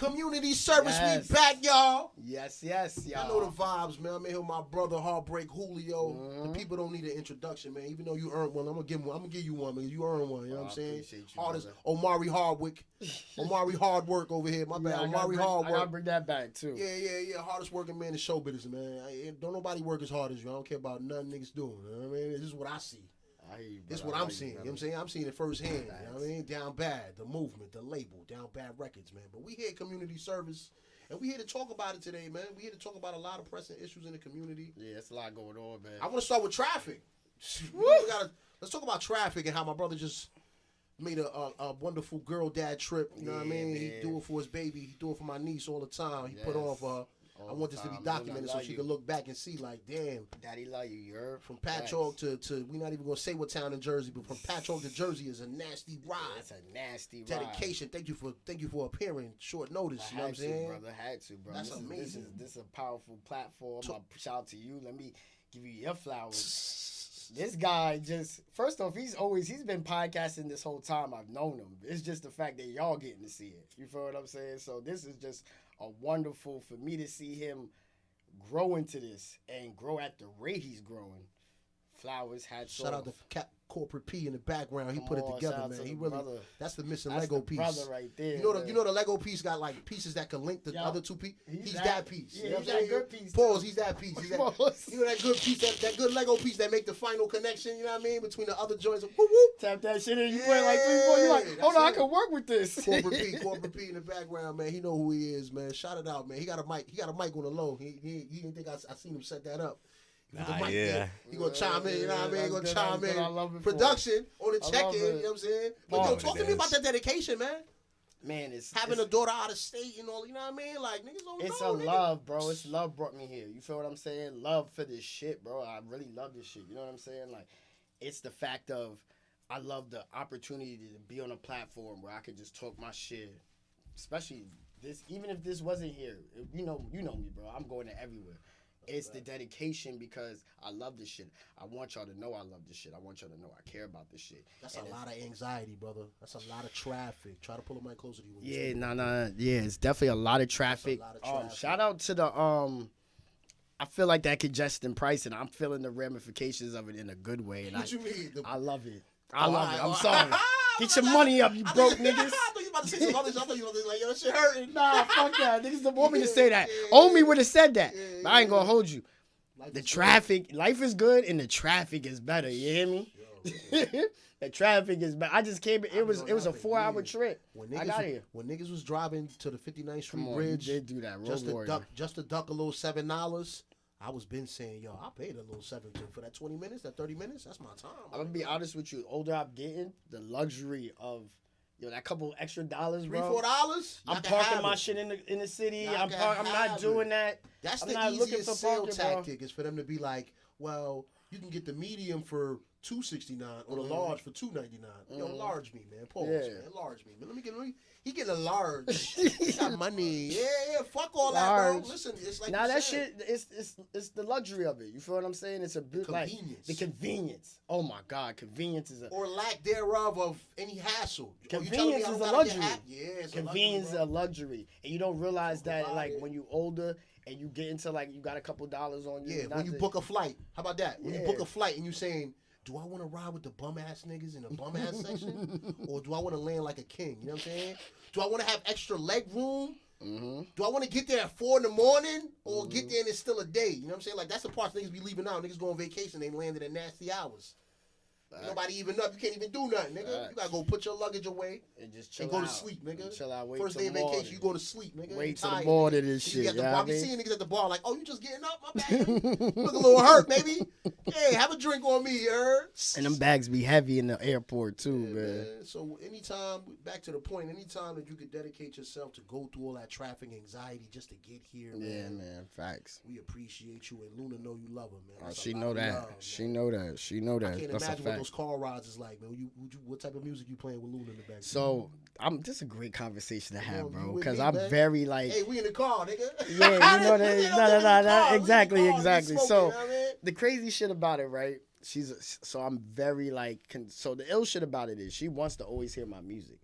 Community service, Yes. we back, y'all. Yes, I know the vibes, man. I'm in here with my brother, Heartbreak Julio. The people don't need an introduction, man. Even though you earned one, I'm gonna give you one, man. You earned one. You know what I'm saying? Appreciate you, Artist brother. Omari Hardwick, Omari Hardwork over here. My bad, Omari I gotta Hardwork. bring that back too. Yeah. Hardest working man in show business, man. Don't nobody work as hard as you. I don't care about nothing niggas doing. You know what I mean? This is what I see. I hear you, This is brother. what I I'm hear seeing. You know brother. what I'm saying? I'm seeing it firsthand. You know what I mean? Down Bad, the movement, the label, Down Bad Records, man. But we here at Community Service, and we here to talk about it today, man. We here to talk about a lot of pressing issues in the community. Yeah, it's a lot going on, man. I want to start with traffic. Let's talk about traffic and how my brother just made a wonderful girl dad trip. You know what I mean? man. He do it for his baby. He do it for my niece all the time. He put Yes. on for her. I All want the this to be time. documented I so love she you. can look back and see, like, damn. Daddy love you, heard? From Patchogue to we not even gonna say what town in Jersey, but from Patchogue to Jersey is a nasty ride. It's a nasty ride. Dedication. Thank you for appearing short notice. You know what I'm saying? Brother. Had to, bro. That's this amazing. This is a powerful platform. I shout out to you. Let me give you your flowers. This guy just, first off, he's been podcasting this whole time I've known him. It's just the fact that y'all getting to see it. You feel what I'm saying? So this is just a wonderful for me to see him grow into this and grow at the rate he's growing. Flowers, hats Shout out off. to Corporate P in the background. He Come put it on, together, shout out man. to He the really brother. that's the missing That's Lego the piece. brother right there. You know the Lego piece got like pieces that can link the Yeah. other two pieces. He's He's that that- piece. yeah, You know he's what I'm that saying? good piece, Pause. too. He's that piece. He's that, Pause. you know that good piece, that good Lego piece that make the final connection. You know what I mean? Between the other joints. Whoop whoop. Tap that shit in, you play like 3-4, you like, Yeah, hold on, I that's it. can work with this. Corporate P in the background, man. He know who he is, man. Shout it out, man. He got a mic. He got a mic on the low. He didn't think I seen him set that up. With the Nah, mic yeah. there. He gonna chime in, you know what I mean? He gonna That's chime good. in. I love it for Production on the I check-in, love you know it. what I'm saying? But Paul, yo, talk to me about that dedication, man. Man, it's Having a daughter out of state and all, you know what I mean? Like, niggas don't it's know, a nigga. love, bro. It's love brought me here. You feel what I'm saying? Love for this shit, bro. I really love this shit. You know what I'm saying? Like, it's the fact of I love the opportunity to be on a platform where I could just talk my shit. Especially this, even if this wasn't here, you know me, bro. I'm going to everywhere. It's the dedication because I love this shit. I want y'all to know I love this shit. I want y'all to know I care about this shit. That's And a it's- lot of anxiety, brother. That's a lot of traffic. Try to pull the mic closer to you. When you Yeah, speak. nah. Yeah, it's definitely a lot of traffic. lot of traffic. Shout out to the I feel like that congestion pricing. I'm feeling the ramifications of it in a good way, and What you mean? I love it. I love it. I'm Oh, sorry. Get your I money up, you I broke thought- niggas. I thought you about to say some other shit. I thought you about to say, like, yo, that shit hurting. Nah, fuck that. Niggas don't want me to Yeah, say that. yeah, Old me would have said that. yeah, But I ain't yeah. gonna hold you. Life The is traffic, life is good, and the traffic is better. You hear me? good. The traffic is better. I just came. It was a 4-hour trip. When I niggas, got here. when niggas was driving to the 59th Street Come on, Bridge, you did do that. Road just to warrior. duck a little $7, I was been saying, yo, I paid a little $7 for that 20 minutes, that 30 minutes. That's my time. I'm gonna be honest with you. The older I'm getting, the luxury of that couple extra dollars, bro. $3-4. I'm parking my shit in the city. Y'all I'm can not have doing it. that. That's I'm the not looking easiest for sale parking, bro. tactic is for them to be like, well, you can get the medium for $2.69 or the large for $2.99. Yo, large me, man. Pause, Yeah. man. Large me. Man. He getting a large. He got money. Yeah. Fuck all that, bro. Large. Listen, it's like Now you that said. shit, it's the luxury of it. You feel what I'm saying? It's a bit like Convenience. the convenience. Oh my God, convenience is a Or lack thereof of any hassle. Convenience is a Yeah, luxury. it's convenience is a a luxury, and you don't realize that about like it. when you older and you get into like you got a couple dollars on you. Yeah, not when you to- book a flight. How about that? When you Yeah. book a flight and you saying, do I want to ride with the bum ass niggas in the bum ass section? Or do I want to land like a king? You know what I'm saying? Do I want to have extra leg room? Mhm. Do I want to get there at 4 in the morning? Or get there and it's still a day? You know what I'm saying? Like, that's the part niggas be leaving out. Niggas go on vacation, they landed at nasty hours. Ain't nobody even up. You can't even do nothing, nigga. You gotta go put your luggage away and just chill and go out. to sleep, nigga. Chill out. Wait First till day of morning. vacation, you go to sleep, nigga. Wait You till the tired, morning nigga. and You shit, at the yeah, bar, I I be mean? seeing niggas at the bar like, oh, you just getting up? My bad. Look a little hurt, baby. Hey, have a drink on me, you heard? And them bags be heavy in the airport too, Yeah, man. So anytime, back to the point, anytime that you could dedicate yourself to go through all that traffic anxiety just to get here, Yeah, man. man. Facts. We appreciate you, and Luna know you love her, man. Oh, That's a she lot know of that. love, She man. know that. She know that. I can't That's a imagine what fact. those car rides is like, man. What type of music you playing with Luna in the back? So this is a great conversation to have, on, you bro. with Because me, I'm man? very like, Hey, we in the car, nigga. yeah, you know that. We in No, the car, we in the exactly. car, we smoking, So you know what I mean? the crazy shit about it, right? So I'm very like, so the ill shit about it is she wants to always hear my music.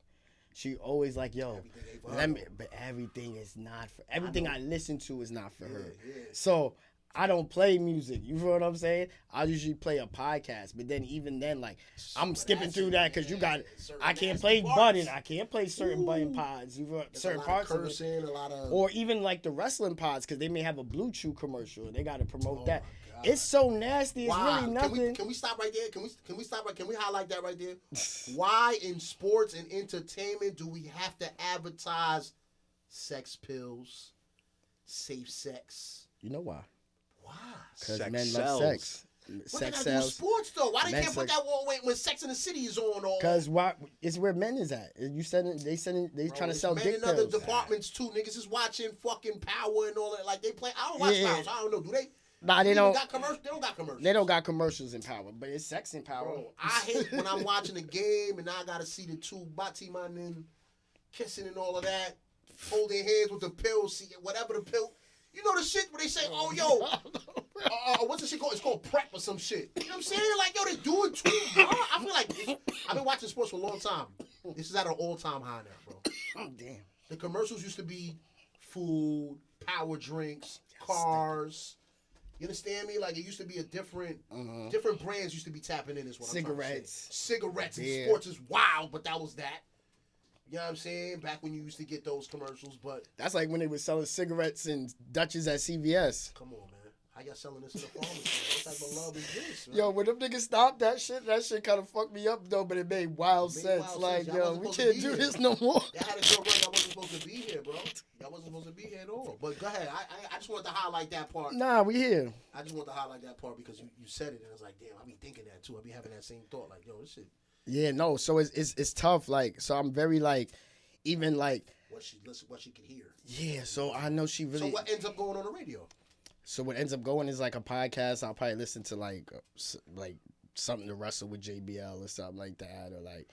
She always like, yo, Everything ain't for her, let me. though. But everything is not for. Everything I listen to is not for her. Yeah. So I don't play music. You feel what I'm saying? I usually play a podcast, but then even then, like I'm skipping through that because you got. certain I can't nasty play parts. button. I can't play certain button Ooh. pods. You feel, There's certain a lot parts of of it. cursing, a lot of. Or even like the wrestling pods because they may have a Blue Chew commercial and they got to promote Oh that. my God. It's so nasty. It's Why? really nothing. Can we stop right there? Can we stop right? Can we highlight that right there? Why in sports and entertainment do we have to advertise sex pills, safe sex? You know why? Why? Because Sex men sells. love sex. What they Sex gotta do with sells. sports though? Why they Men can't put sex- that one when Sex in the City is on? Or Because why? It's where men is at. You said they Bro, trying to it's sell men dick in other pills. departments too. Niggas is watching fucking Power and all that. Like they play. I don't watch Yeah. Power. So I don't know. Do they? Nah, they even don't. got commercials. They don't got commercials. They don't got commercials in Power, but it's sex in Power. Bro, I hate when I'm watching a game and I gotta see the two Bati Manin kissing and all of that, holding hands with the pill, see whatever the pill. You know the shit where they say, "Oh, yo, what's the shit called? It's called prep or some shit." You know what I'm saying? Like, yo, they do it too, bro. I feel like I've been watching sports for a long time. This is at an all-time high now, bro. Damn. The commercials used to be food, power drinks, cars. You understand me? Like it used to be a different brands used to be tapping in. Is what I'm trying to Cigarettes. say. Cigarettes and Yeah. sports is wild, but that was that. You know what I'm saying? Back when you used to get those commercials, but That's like when they were selling cigarettes and Dutches at CVS. come on, man. How y'all selling this in the pharmacy? What type of love is this, man? Yo, when them niggas stopped that shit kind of fucked me up though, but it made wild It made sense. wild Like, sense. Y'all yo, wasn't we supposed to can't be do here. this no more. Y'all had a good run. Y'all wasn't supposed to be here, bro. Y'all wasn't supposed to be here at all. But go ahead. I just wanted to highlight that part. Nah, we here. I just want to highlight that part because you said it and I was like, damn, I be thinking that too. I be having that same thought, like, yo, this shit. Yeah, no. So it's tough. Like, so I'm very like, even like, What she could hear. yeah. So I know she really. So what ends up going on the radio? So what ends up going is like a podcast. I'll probably listen to like something to wrestle with JBL or something like that, or like.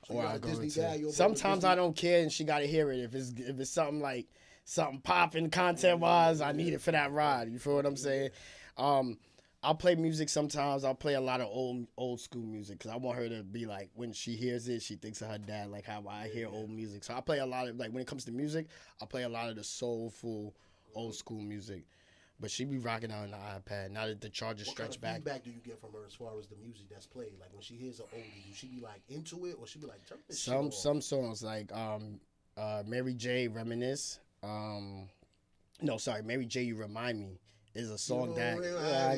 So you Or got I a go Disney into. guy, you're Sometimes Disney- I don't care, and she got to hear it. If it's something like something popping content wise, I need it for that ride. You feel what I'm saying? I'll play music sometimes. I'll play a lot of old school music because I want her to be like, when she hears it, she thinks of her dad, like how I hear old music. So I play a lot of, like, when it comes to music, I play a lot of the soulful old school music. But she be rocking out on the iPad. Now that the charger What kind stretch of back. feedback do you get from her as far as the music that's played? Like when she hears an oldie, do she be like into it or she be like, turn this shit off? Some songs like Mary J. Reminisce. No, sorry, Mary J. You Remind Me is a song that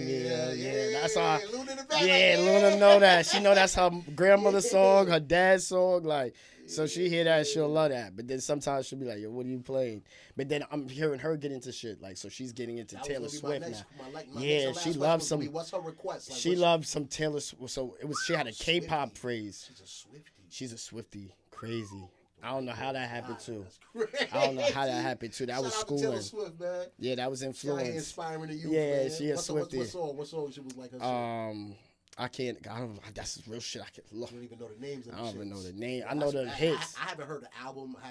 yeah. That's how. Luna in the back, Yeah, like, Luna know that. She know that's her grandmother's song, her dad's song. Like, so she hear that, she'll love that. But then sometimes she'll be like, yo, what are you playing? But then I'm hearing her get into shit. Like, so she's getting into That Taylor was gonna be Swift now. my Yeah, next and she last loves question was some- gonna be, what's her request? Like, She what's- loves some Taylor Swift. So she had a K-pop Swiftie. phrase. She's a Swiftie. She's a Swiftie. Crazy. I don't know how that happened too. That's crazy. I don't know how that happened too. That Shout was out to schooling. Taylor Swift, man. Yeah, that was She out here influence. inspiring the youth, Yeah, man. she a What Swiftie. song she was like her shit? I can't. I don't. That's real shit. I can look. You don't even know the names of I the don't even shits. know the name. I know the I hits. haven't heard the album. I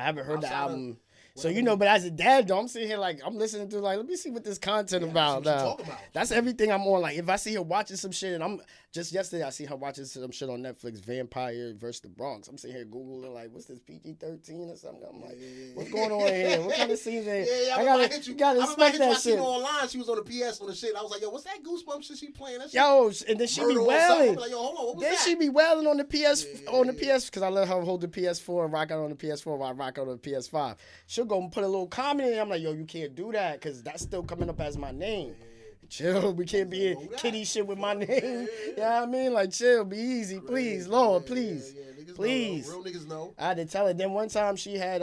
haven't heard the outside of album. So whatever you know, but as a dad though, I'm sitting here like I'm listening to like, let me see what this content Yeah, about that's what she now. talking about. That's everything I'm on. Like if I see her watching some shit, and I'm just yesterday I see her watching some shit on Netflix, Vampire versus the Bronx. I'm sitting here googling like, what's this PG-13 or something? I'm like, what's going on here? What kind of scenes? Yeah, I gotta gotta, hit you. gotta I inspect that I seen shit. her online. She was on the PS on the shit. I was like, yo, what's that Goosebumps shit she playing? That shit Yo, and then she be murder or something. wailing. I'm like, yo, hold on, what was Then that? she be wailing on the PS Yeah, on the yeah. PS because I let her hold the PS4 and rock out on the PS4 while I rock out on the PS5. She'll go and put a little comment in. I'm like, yo, you can't do that because that's still coming up as my name. Chill, we can't be in kitty shit with my name. You know what I mean? Like, chill, be easy, please, Lord, please. Niggas Please. know, real niggas know. I had to tell her. Then one time she had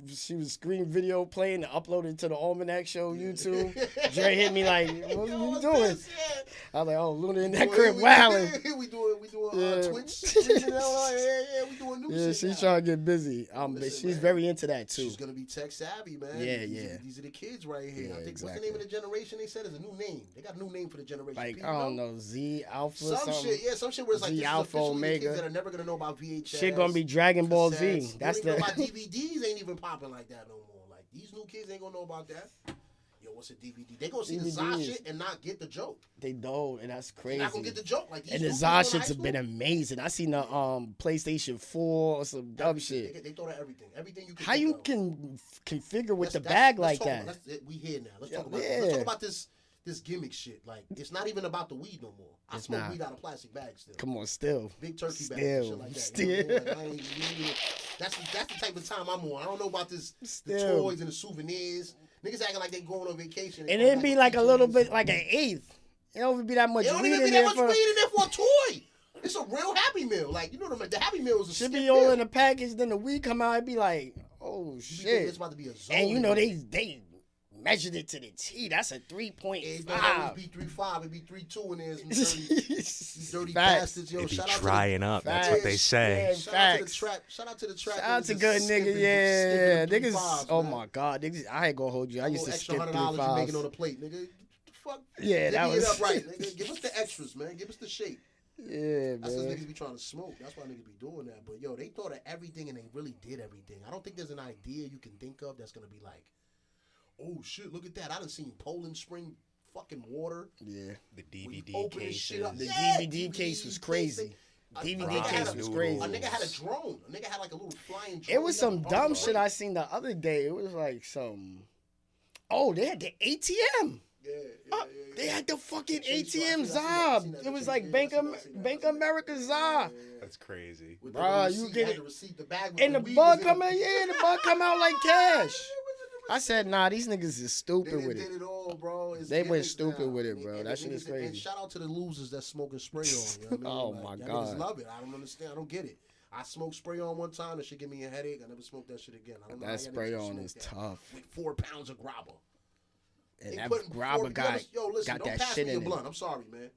she was screen video playing and uploaded to the Almanac Show YouTube. Dre hit me like, what Yo, are you what's doing? this? Yeah. I was like, oh, Luna in that Boy, crib we wilding. doing Yeah. Twitch. Yeah, we doing new Yeah, shit she's now. trying to get busy. But Listen, she's man. very into that too. She's gonna be tech savvy, man. Yeah, these yeah. These are the kids right here. Yeah, I think exactly. what's the name of the generation? They said is a new name. They got a new name for the generation. Like, People I don't know, Z Alpha Some something. shit, yeah, some shit where it's like Z this is Alpha officially the Omega. kids that are never gonna know about VHS. Shit gonna be Dragon Ball Z. cassettes. That's They don't even know the about DVDs. Ain't even popping like that no more. Like these new kids ain't gonna know about that. Yo, what's a DVD? They gonna see the DVDs. Zod shit and not get the joke. They don't, and that's crazy. They're not gonna get the joke. Like these and the groupies Zod going to high shits have been school, amazing. I seen the PlayStation 4 or some dumb everything. shit. They throw at everything. Everything you can. How think you of. can configure with the That's- bag let's like talk that? about- we here now. Let's Yeah, talk about yeah. let's talk about this gimmick shit. Like it's not even about the weed no more. I It's smoke not. weed out of plastic bags still. Come on, still. Big turkey bags Still. and shit like that. You know what I mean? Like, I ain't really- that's the type of time I'm on. I don't know about the Still. toys and the souvenirs. Niggas acting like they going on vacation. And come it'd back be with like a little keychains. bit, like an eighth. It don't even be that much It don't weed even in be there that much for. weed in there for a toy. It's a real Happy Meal. Like, you know, the Happy Meal is a Should skip be all meal. in the package, then the weed come out, it'd be like, oh You be thinking shit. It's about to be a zone. And you know they measured it to the T. That's a It's not always 3.5. be 3.5. It be 3.2 in there. Some dirty Facts. bastards. Yo, It be shout out drying up. That's what they Facts. say. Yeah. Shout out to the Facts. trap. Shout out to the trap. Shout out to niggas good that's niggas, skipping yeah. the Niggas, 3.5s, oh man. my god, niggas, I ain't gonna hold you. I used to extra skip $100 you making on 3.5s. the plate, nigga. What the fuck? Yeah, that Divvy it was. up right, nigga. Give us the extras, man. Give us the shape. Yeah, That's what man. niggas be trying to smoke. That's why niggas be doing that. But yo, they thought of everything and they really did everything. I don't think there's an idea you can think of that's gonna be like, oh shit, look at that. I done seen Poland Spring fucking water. Yeah, The We DVD open this shit up. cases. the Yeah, DVD case was DVD crazy. A DVD nigga had case a- was noodles. crazy. A nigga had a drone. A nigga had like a little flying drone. It was He got some a dumb bunch shit of- I seen the other day. It was like some. Oh, they had the ATM. Yeah, They had the fucking Change ATM spot. I seen Zob. that. It was Yeah, like I Bank seen that. I seen that. Bank America Zob. That's crazy. With the Bruh, receipt, you get had it. the receipt, the bag with And the weed bug was in come it. in, yeah, the bug come out like cash. I said, nah, these niggas is They stupid done with did it. it all, bro. It's They went gimmicks stupid now. with it, bro. And That the shit is niggas- And crazy. shout out to the losers that smoking spray on. You know what I mean? Oh, Like, my y'all God. niggas love it. I don't understand. I don't get it. I smoked spray on one time. That shit give me a headache. I never smoked that shit again. I don't know. how That y'all spray niggas on smoke is that. tough. With 4 pounds of grabber. And They that putting grabber four- guy Yo, listen, got don't that pass shit me your in blunt. it. I'm sorry, man.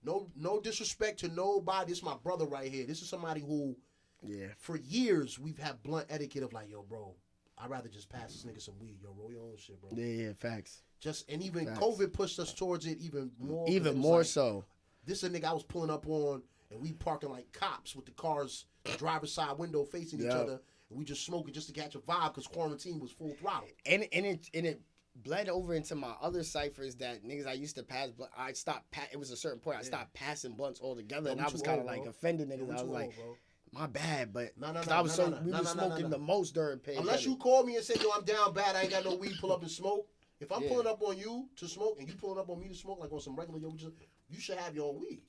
No disrespect to nobody. This is my brother right here. This is somebody who, Yeah. for years, we've had blunt etiquette of like, yo, bro, I'd rather just pass this nigga some weed. Yo, roll your own shit, bro. Yeah, facts. And even Facts. COVID pushed us towards it even more. 'cause it Even was more like, so. This is a nigga I was pulling up on, and we parking like cops with the cars, the driver's side window facing each Yeah. other, and we just smoking just to catch a vibe because quarantine was full throttle. And it bled over into my other ciphers that niggas I used to pass. I stopped. It was a certain point I stopped passing blunts altogether, Yo, and we I was too kind of old, like bro. offending Yo, niggas. we I was too like, old, bro. my bad, but No, no, cause no, I was no, so no, we no, was no, no, smoking no. the most during pandemic. Unless you call me and say, yo, I'm down bad, I ain't got no weed, pull up and smoke. If I'm Yeah. pulling up on you to smoke and you pulling up on me to smoke, like on some regular, yo, you should have your own weed.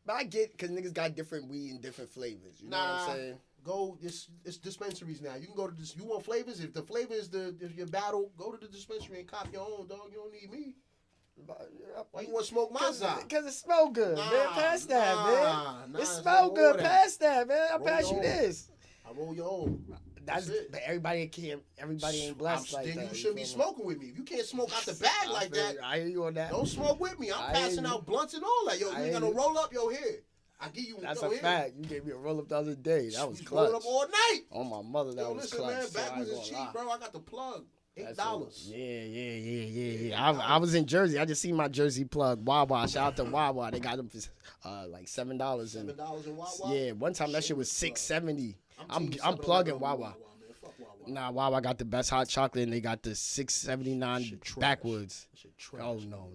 But I get because niggas got different weed and different flavors. You know what I'm saying? Go. It's dispensaries now. You can go to this. You want flavors? If the flavor is if your battle, go to the dispensary and cop your own, dog. You don't need me. Why you want to smoke my side? Because it smell good, man. Pass that, man. Nah, It it's smell not good. all that. Pass that, man. I'll Roll pass your you own. this. I roll your own. That's it. but everybody can't. Everybody ain't blessed like then that. you shouldn't be feel me? smoking with me. If you can't smoke out the bag like feel that, you. I hear you on that. don't smoke with me. I'm I passing hear you. out blunts and all that. Yo, you I ain't got hear no you. roll up. Yo, here. I give you. That's yo, a here. fact. You gave me a roll up the other day. That was We rolled clutch. up all night. On my mother, that Yo, was listen, clutch. man. so I Backwards ain't is gonna cheap, lie. bro. I got the plug. That's $8. Yeah. I was in Jersey. I just seen my Jersey plug. Wawa. Shout out to Wawa. They got them for like $7. And $7 in Wawa. yeah, one time that shit was Shit was $6.70. I'm team plugging 7-Eleven Wawa. man. Fuck Wawa. Nah, Wawa got the best hot chocolate, and they got the Shit $6.79 trash. backwoods. That shit trash. Oh no.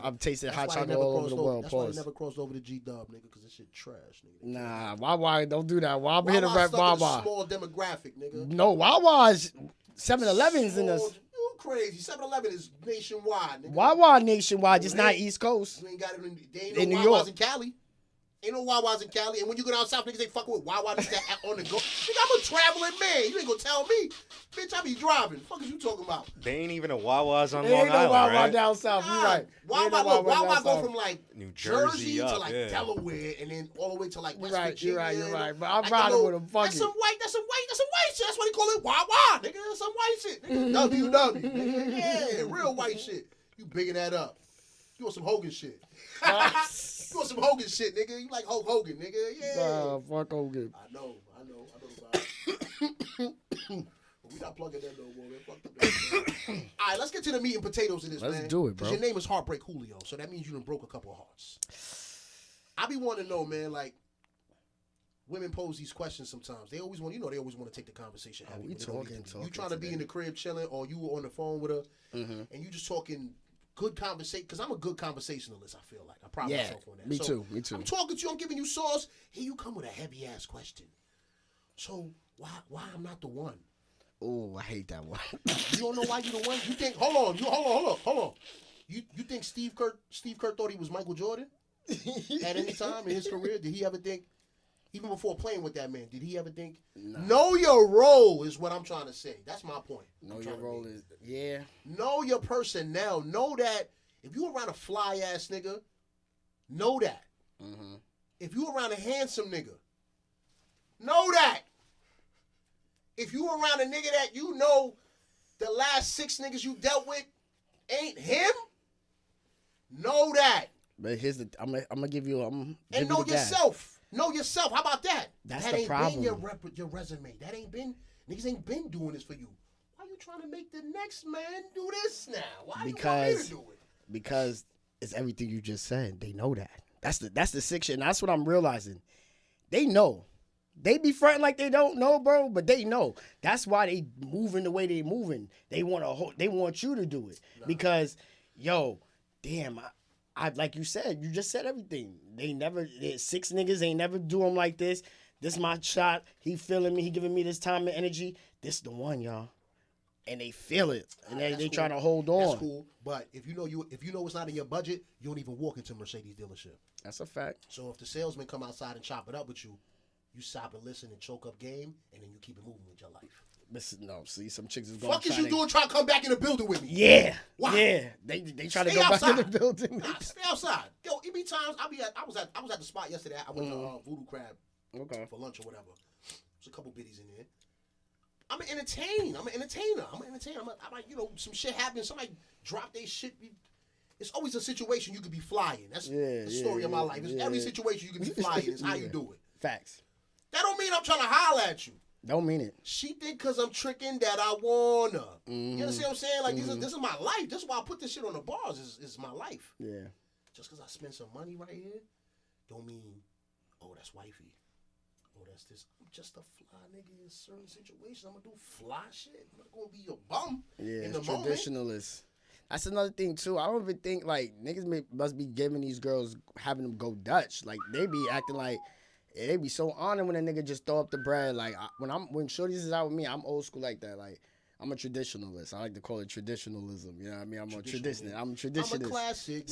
I've tasted That's hot why they chocolate never all over crossed the world. That's why they Pause. never crossed over to G-Dub, nigga, because this shit trash, nigga. Nah, Wawa, don't do that. Wawa here to Wawa rep stuck in a Wawa. small demographic, nigga. No, Wawa's 7-Eleven's in Small- this. You crazy. 7-Eleven is nationwide, nigga. Wawa nationwide, just It not ain't. East Coast. You ain't got it in, they ain't In no New Wawas York. in Cali. Ain't no Wawas in Cali. And when you go down south, niggas ain't fucking with Wawa. Niggas that on the go. Nigga, I'm a traveling man. You ain't gonna tell me. Bitch, I be driving. The fuck is you talking about? They ain't even a Wawa's on There Long ain't no Island, Wawa right? down south. You right. Wawa, There ain't no look, Wawa down go south. from like New Jersey Jersey to up, like yeah. Delaware and then all the way to like West Right, Virginia. you're right. But I'm Like, riding you know, with him. Fuck That's it. some white shit. That's why they call it Wawa, nigga. That's some white shit. Nigga. WW, nigga. Yeah, real white shit. You bigging that up. You want some Hogan shit. You want some Hogan shit, nigga. You like Hulk Hogan, nigga. Yeah. Nah, fuck Hogan. I know about it. But we not plugging that no more, man. Fuck that, man. All right, let's get to the meat and potatoes of this, Let's man. do it, bro. 'Cause your name is Heartbreak Julio, so that means you done broke a couple of hearts. I be wanting to know, man, like, women pose these questions sometimes. They always want, they always want to take the conversation heavy. We talking. You trying to be in the crib chilling, or you on the phone with her, and you just talking good conversation. Because I'm a good conversationalist. I feel like I pride myself on that. Me too. I'm talking to you. I'm giving you sauce. Here you come with a heavy ass question. So why I'm not the one? Oh, I hate that one. You don't know why you the one? You think? Hold on. You think Steve Kerr thought he was Michael Jordan at any time in his career? Did he ever think? Even before playing with that man, did he ever think? No. Know your role is what I'm trying to say. That's my point. Know your role is, yeah. Know your personnel. Know that if you around a fly ass nigga, know that. Mm-hmm. If you around a handsome nigga, know that. If you around a nigga that you know the last 6 niggas you dealt with ain't him, know that. But here's the, I'm gonna give you, and know yourself. Know yourself. How about that? That's that the ain't problem. been your resume. That ain't been, niggas ain't been doing this for you. Why you trying to make the next man do this now? Why you want me to do it? Because it's everything you just said. They know that. That's the sick shit. And that's what I'm realizing. They know. They be fronting like they don't know, bro, but they know. That's why they moving the way they moving. They want you to do it. Nah. Because, yo, damn, I like you said, you just said everything. 6 niggas ain't never do them like this. This my shot. He feeling me. He giving me this time and energy. This the one, y'all. And they feel it. And they cool. trying to hold on. That's cool. But if you know it's not in your budget, you don't even walk into a Mercedes dealership. That's a fact. So if the salesman come outside and chop it up with you, you stop and listen and choke up game, and then you keep it moving with your life. Listen, no, see, some chicks is going. Fuck is you doing trying to come back in the building with me? Yeah. Why? Yeah. They try to go outside. back in the building. Nah, stay outside. Yo, it be times I was at the spot yesterday. I went to Voodoo Crab for lunch or whatever. There's a couple biddies in there. I'm an entertainer. I'm like, some shit happens. Somebody drop their shit. It's always a situation you could be flying. That's the story of my life. It's every situation you can be flying. It's how you do it. Facts. That don't mean I'm trying to holler at you. Don't mean it. She think because I'm tricking that I wanna. You understand what I'm saying? Like, this is my life. This is why I put this shit on the bars. Is my life. Yeah. Just because I spend some money right here, don't mean, oh, that's wifey. Oh, that's this. I'm just a fly nigga in certain situations. I'm going to do fly shit. I'm not going to be a bum in the moment. Traditionalist. That's another thing, too. I don't even think, like, niggas must be giving these girls, having them go Dutch. Like, they be acting like, they be so honored when a nigga just throw up the bread. Like, when shorties is out with me, I'm old school like that. Like, I'm a traditionalist. I like to call it traditionalism. You know what I mean? I'm a traditionalist. I'm a traditionalist. I'm a classic.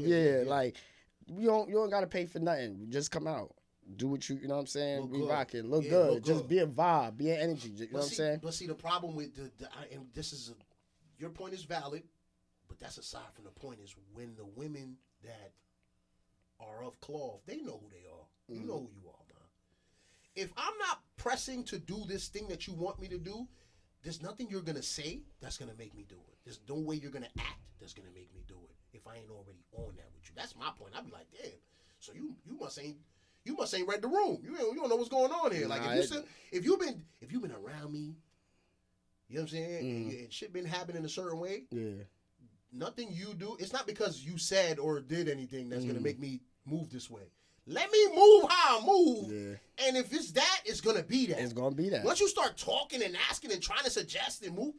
Yeah. Like, you don't got to pay for nothing. Just come out. Do what you know what I'm saying? Be rocking. Look good. Just be a vibe. Be an energy. You know what I'm saying? But see, the problem with and this is your point is valid, but that's aside from the point is when the women that are of cloth, they know who they are. You know who you are, man. If I'm not pressing to do this thing that you want me to do, there's nothing you're going to say that's going to make me do it. There's no way you're going to act that's going to make me do it if I ain't already on that with you. That's my point. I'd be like, damn, so you must ain't read the room. You don't know what's going on here. Like, if you've been around me, you know what I'm saying, and shit been happening a certain way, nothing you do, it's not because you said or did anything that's going to make me move this way. Let me move how I move. Yeah. And if it's that, it's going to be that. It's going to be that. Once you start talking and asking and trying to suggest and move,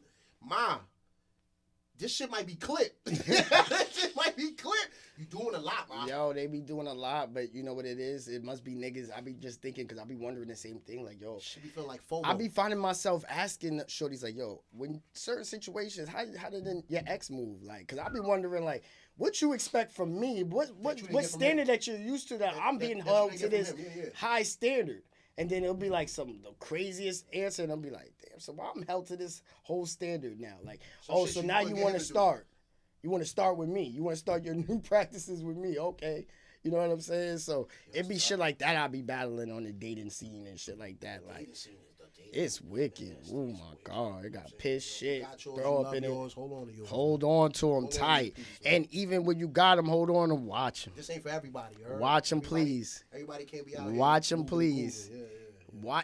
this shit might be clipped. This shit might be clipped. You doing a lot, man. Yo, they be doing a lot, but you know what it is? It must be niggas. I be just thinking, because I be wondering the same thing. Like, yo. Should be feeling like FOMO. I be finding myself asking shorties, like, yo, when certain situations, how did your ex move? Like, because I be wondering, like, what you expect from me? What standard that you're used to that I'm being held to this high standard? And then it'll be like the craziest answer, and I'll be like, damn, so why I'm held to this whole standard now? Like, so now you want to start. You want to start with me. You want to start your new practices with me. Okay. You know what I'm saying? So it be shit like that I be battling on the dating scene and shit like that. Like, it's wicked. Oh, my God. It got piss shit. Throw up in it. Hold on to them tight. And even when you got them, hold on and watch them. This ain't for everybody. Watch them, please. Everybody can't be out here. Watch them, please.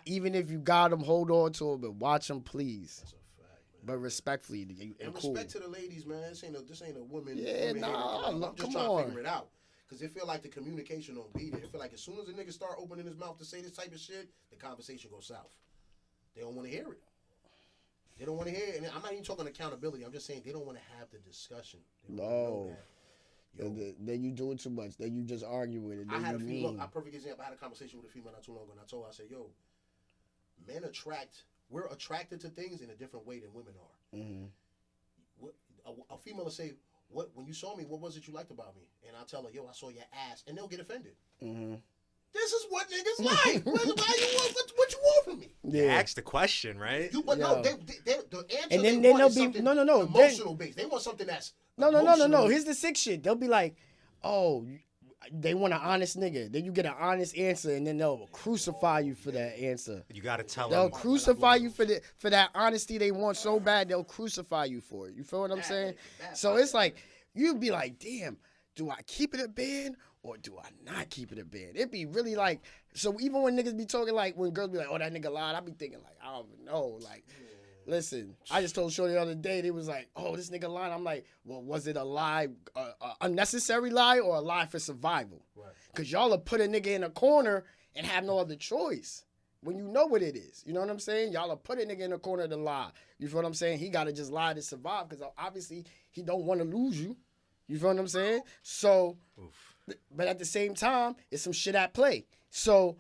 Even if you got them, hold on to them, but watch them, please. That's a fact, man. But respectfully and cool. Respect to the ladies, man. This ain't a woman. Yeah, I'm just trying to figure it out. Because they feel like the communication don't be there. They feel like as soon as a nigga start opening his mouth to say this type of shit, the conversation goes south. They don't want to hear it. They don't want to hear it. And I'm not even talking accountability. I'm just saying they don't want to have the discussion. No. Then you do it too much. Then you just argue with it. Then I had a mean. female, a perfect example. I had a conversation with a female not too long ago, and I told her, I said, yo, we're attracted to things in a different way than women are. Mm-hmm. A female will say, when you saw me, what was it you liked about me? And I'll tell her, yo, I saw your ass. And they'll get offended. Mm-hmm. This is what niggas like. Why you want, what you want from me? Yeah. Ask the question, right? But no, the answer and then they want they'll is be something emotional based. They want something that's No. Here's the sick shit. They'll be like, oh, they want an honest nigga. Then you get an honest answer, and then they'll crucify you for that answer. You gotta tell They'll them. crucify you for that honesty they want so bad. They'll crucify you for it. You feel what I'm saying? So it's like you'd be like, damn, do I keep it a band or do I not keep it a band? It'd be really like, so even when niggas be talking like, when girls be like, oh, that nigga lied, I be thinking like, I don't even know. Like, listen, I just told Shorty the other day, they was like, oh, this nigga lied. I'm like, well, was it a lie, a unnecessary lie or a lie for survival? Right. Because y'all will put a nigga in a corner and have no other choice when you know what it is. You know what I'm saying? Y'all will put a nigga in a corner to lie. You feel what I'm saying? He got to just lie to survive because obviously he don't want to lose you. You feel what I'm saying? So, but at the same time, it's some shit at play. So,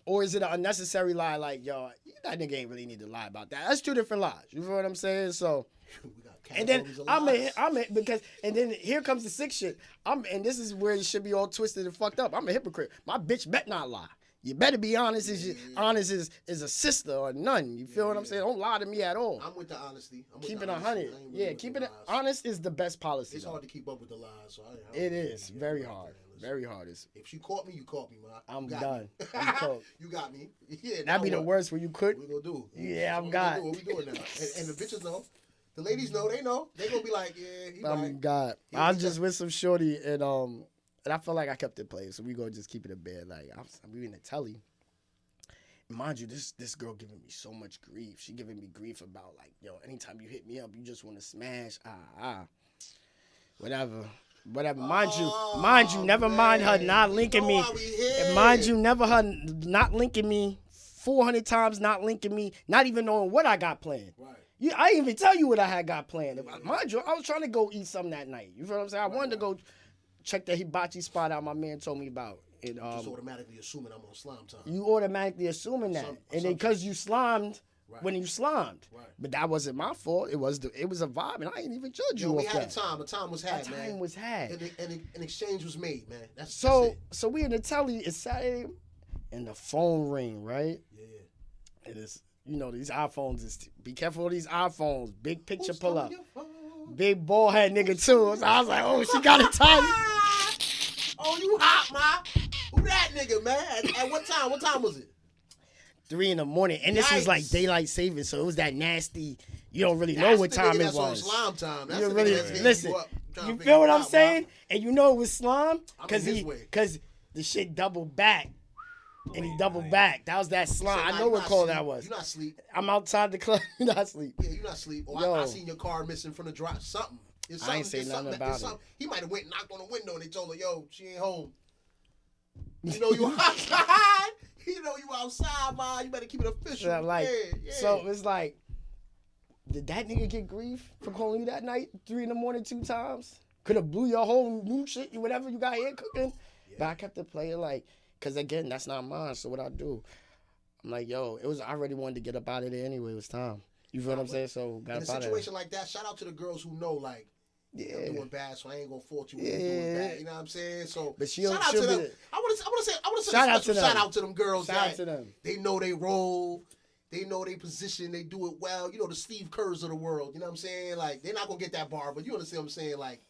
or is it an unnecessary lie like, yo, that nigga ain't really need to lie about that. That's two different lies. You feel what I'm saying? So, and then and then here comes the sick shit. And this is where it should be all twisted and fucked up. I'm a hypocrite. My bitch bet not lie. You better be honest honest as a sister or none. You feel what I'm saying? Don't lie to me at all. I'm with the honesty. Keep it 100. Yeah, keep it honest is the best policy. It's hard to keep up with the lies. So it is very hard. Very hard. If she caught me, you caught me, man. I'm done. You got me. Yeah, that'd be the worst when you could. What we gonna do? Yeah, I'm God. What we doing now? And the bitches know. The ladies know. They know. They gonna be like, yeah, he I'm right. God. I was just with some shorty and I felt like I kept it playing, so we gonna just keep it in bed. Like we in the telly. Mind you, this girl giving me so much grief. She giving me grief about like, yo, anytime you hit me up, you just want to smash. Whatever. Mind you, never mind her not linking me. Mind you, never her not linking me 400 times, not linking me, not even knowing what I got planned. Right. I didn't even tell you what I had got planned. Mind you, I was trying to go eat something that night. You feel what I'm saying? I wanted to go check the hibachi spot out my man told me about. And, just automatically assuming I'm on slime time. You automatically assuming that. And then because you slimed when you slimed. Right. But that wasn't my fault. It was a vibe, and I ain't even judge you off that. We had a time. A time was had, man. Time was had. And an exchange was made, man. That's so we in the telly, it's Saturday, and the phone ring, right? Yeah. It is, these iPhones is, be careful of these iPhones. Big picture pull up. Big ball head nigga too. So I was like, oh, she got a time. Oh, you hot, ma. Who that nigga, man? At what time? What time was it? 3 a.m. And this was like daylight savings, so it was that nasty. You don't really know what time it was. On slime time. That's you really listen. You feel what I'm saying? And you know it was slime because the shit doubled back, and he doubled back. That was that slime. I know what call that was. You not asleep. I'm outside the club. You not asleep. Yeah, you not asleep. Or I seen your car missing from the drive. Something. I ain't say nothing about it. He might have went and knocked on the window and they told her, yo, she ain't home. You know you outside. You know you outside, man. You better keep it official. Yeah. So it's like, did that nigga get grief for calling you that night 3 a.m. 2 times? Could have blew your whole new shit, whatever you got here cooking. Yeah. But I kept it playing like, because again, that's not mine. So what I do, I'm like, yo, I already wanted to get up out of there anyway. It was time. You feel what I'm saying? So got up out of there. In a situation like that, shout out to the girls who know, like, I'm doing bad, so I ain't gonna fault you when you're doing bad. You know what I'm saying? So but shout out to them. I want to say shout out to them girls. Shout out to them. They know they role. They know they position. They do it well. You know, the Steve Kerrs of the world. You know what I'm saying? Like, they're not gonna get that bar, but you understand what I'm saying? Like,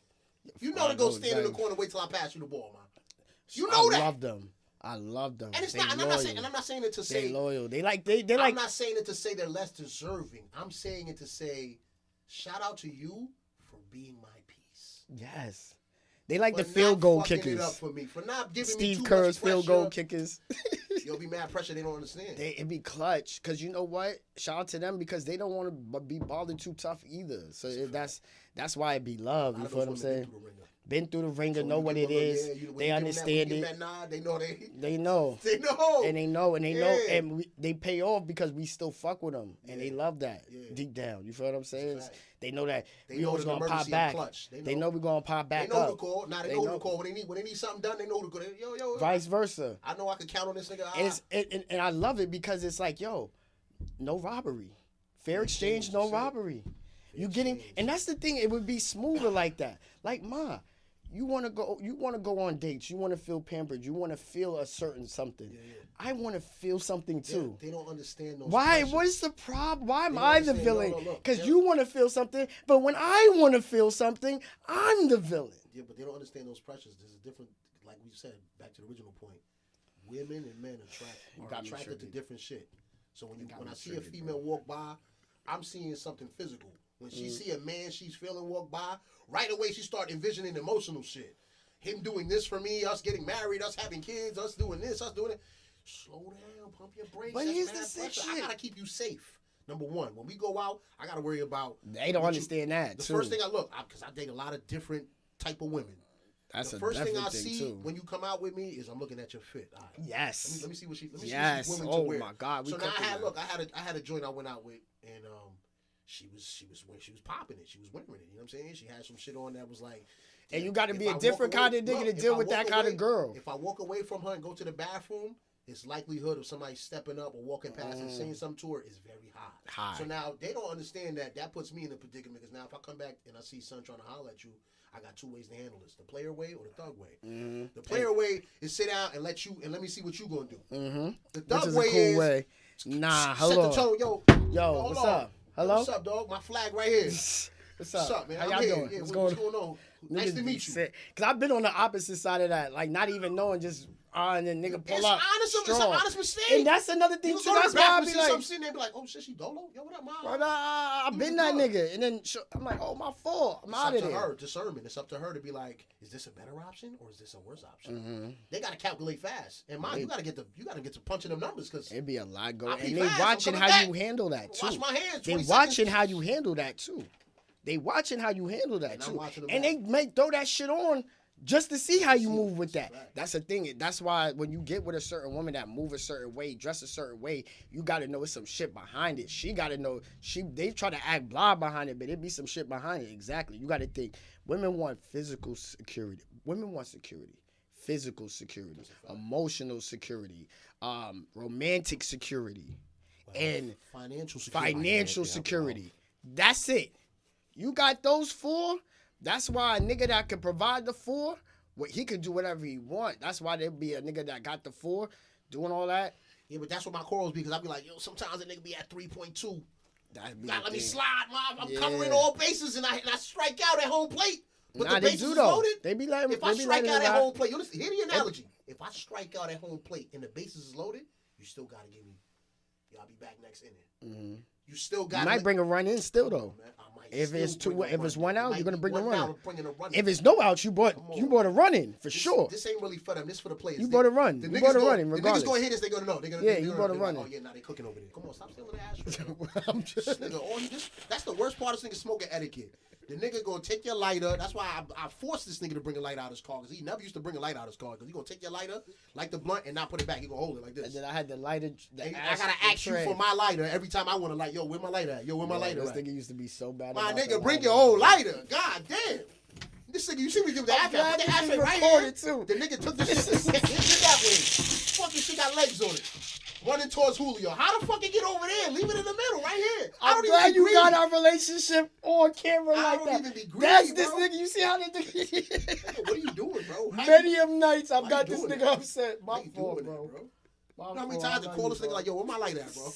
you know to go stand in the corner, wait till I pass you the ball, man. You know that. I love them. And it's not. And I'm not saying it to say they loyal. They like. I'm not saying it to say they're less deserving. I'm saying it to say, shout out to you for being my peace. Yes. They like the field goal kickers. It up for me, for not giving Steve me too Kerr's much pressure. field goal kickers. You'll be mad pressure. They don't understand. It be clutch because you know what? Shout out to them because they don't want to be bothered too tough either. So that's why it be love. You feel what I'm saying? been through the ringer, So know you what give it them a- is. yeah, you- when They you give them understand that, when you it. give them that nod, they know They know. they know. And they know, Yeah. and they pay off because we still fuck with them, and they Yeah. love that Yeah. deep down. You feel what I'm saying? fact. They know that They we know always it's an gonna pop emergency, I'm back. clutch. They know we gonna pop back They know who to up. call. Nah, they know who to call. When they need something done, they know who to call. Yo. Vice versa. I know I can count on this nigga. And I love it because it's like, yo, no robbery, fair exchange, no robbery. You getting, and that's the thing. It would be smoother like that. Like, ma, you wanna go on dates. You wanna feel pampered. You wanna feel a certain something. Yeah. I wanna feel something too. They don't understand those. Why? pressures. What is the problem? Why am They I don't the understand- villain? no, look, Because they- you want to feel something, but when I want to feel something, I'm the villain. Yeah, but they don't understand those pressures. There's a different, like we said, back to the original point. Women and men are got me attracted to triggered. different shit. So when got I me see a triggered, female walk by, I'm seeing something physical. When she see a man she's feeling walk by, right away she start envisioning emotional shit. Him doing this for me, us getting married, us having kids, us doing this, us doing it. Slow down, pump your brakes. But That's here's mad the sick pressure. I shit. gotta keep you safe. Number one, when we go out, I gotta worry about. They don't what you- understand that, The too. first thing I look, because I date a lot of different type of women. That's The a first thing I different see too. when you come out with me is I'm looking at your fit. All right. Yes. Let me see what she. Let me Yes. see what she's willing Oh to wear. my God, we So now cooking now. I had a joint I went out with, and she was popping it. She was wearing it. You know what I'm saying? She had some shit on that was like. And you gotta if be a I walk different away- kind of nigga to look, deal if I with that walk kind of away- girl. If I walk away from her and go to the bathroom, it's likelihood of somebody stepping up or walking past and saying something to her is very high. High. So now they don't understand that. That puts me in a predicament because now if I come back and I see son trying to holler at you, I got two ways to handle this: the player way or the thug way. Mm-hmm. The player way is sit down and let me see what you gonna do. Mm-hmm. The Which thug is a way cool is way. Nah, set hello. the tone, yo. Yo, hold what's on. up? Hello? What's up, dog? My flag right here. What's up? What's up, man? How I'm y'all here. doing? Yeah, What's what's going on? going on? Nice to meet you. Because I've been on the opposite side of that. Like, not even knowing, just, and then nigga pull It's up. honest. It's an strong. honest mistake. And that's another thing, You too. go to That's the why I bathroom be and see like, something sitting there, be like, oh shit, she dolo. Yo, what up, mom? brother, I've been You that good. nigga. And then I'm like, oh, my fault. I'm It's out up of to there. her, discernment. It's up to her to be like, is this a better option or is this a worse option? Mm-hmm. They gotta calculate fast. And mine, you gotta get to punching them numbers because It'd be a lot I'll going. be And they fast. I'm watching coming how back. you handle that, too. wash my hands. They 20 watching seconds. how you handle that, too. They watching how you handle that, And I'm too. watching them And back. they make throw that shit on just to see how you see. move with That's that. a fact. That's the thing. That's why when you get with a certain woman that move a certain way, dress a certain way, you got to know it's some shit behind it. She got to know. They try to act blah behind it, but it be some shit behind it. Exactly. You got to think. Women want physical security. Women want security. Physical security, emotional security, romantic security, and financial security. financial security. That's it. You got those four. That's why a nigga that can provide the four, he could do whatever he want. That's why there'd be a nigga that got the four, doing all that. Yeah, but that's what my quarrels be because I be like, yo, sometimes a nigga be at 3.2. That'd be God, the let me thing. slide, mom. I'm Yeah. covering all bases and I strike out at home plate. But Nah, the they bases do is though. loaded. They be letting. If I strike out at home plate, you listen, hear the analogy. If I strike out at home plate and the bases is loaded, you still gotta give me. I'll be back next inning. Mm-hmm. You still You got. might bring a run in still though. Man, I might If it's still two, bring a if it's run one in. out, Might you're gonna be bring a one run out, in. I'm bringing a run If in. it's no outs, you bought a run in for This- sure. This ain't really for them. This for the players. You bought a run. The You niggas bought a go- run in The regardless. niggas gonna hear this. They gonna know. They gonna. Yeah, they you gonna, bought a they're run like, in. oh yeah, now they cooking over there. Come on, stop stealing the ashtray. bro. I'm just. This nigga, that's the worst part of this nigga smoking etiquette. The nigga gonna take your lighter. That's why I forced this nigga to bring a light out of his car because he never used to bring a light out of his car because he gonna take your lighter, light the blunt, and not put it back. He gonna hold it like this. And then I had the lighter. And I gotta ask you for my lighter every time I want to light. Yo, where my lighter at? Yo, where my lighter This at? nigga used to be so bad. My about the nigga, bring lighter. your own lighter. God damn. This nigga, you see me give the I'm ashtray. glad Put the this ashtray is right here. recorded, too. The nigga took the shit and hit it that way. Fucking shit got legs on it. Running towards Julio. How the fuck it get over there? Leave it in the middle, right here. I I'm don't glad even be you greedy. got our relationship on camera I like don't that. even be greedy, That's this bro. nigga. You see how they do? Nigga, what are you doing, bro? How Many of nights I've why got you this doing nigga that? upset. Why My you fault, doing bro. that, bro? My You know how many fault. times I love call you, this nigga bro. like, yo, where my light at, bro?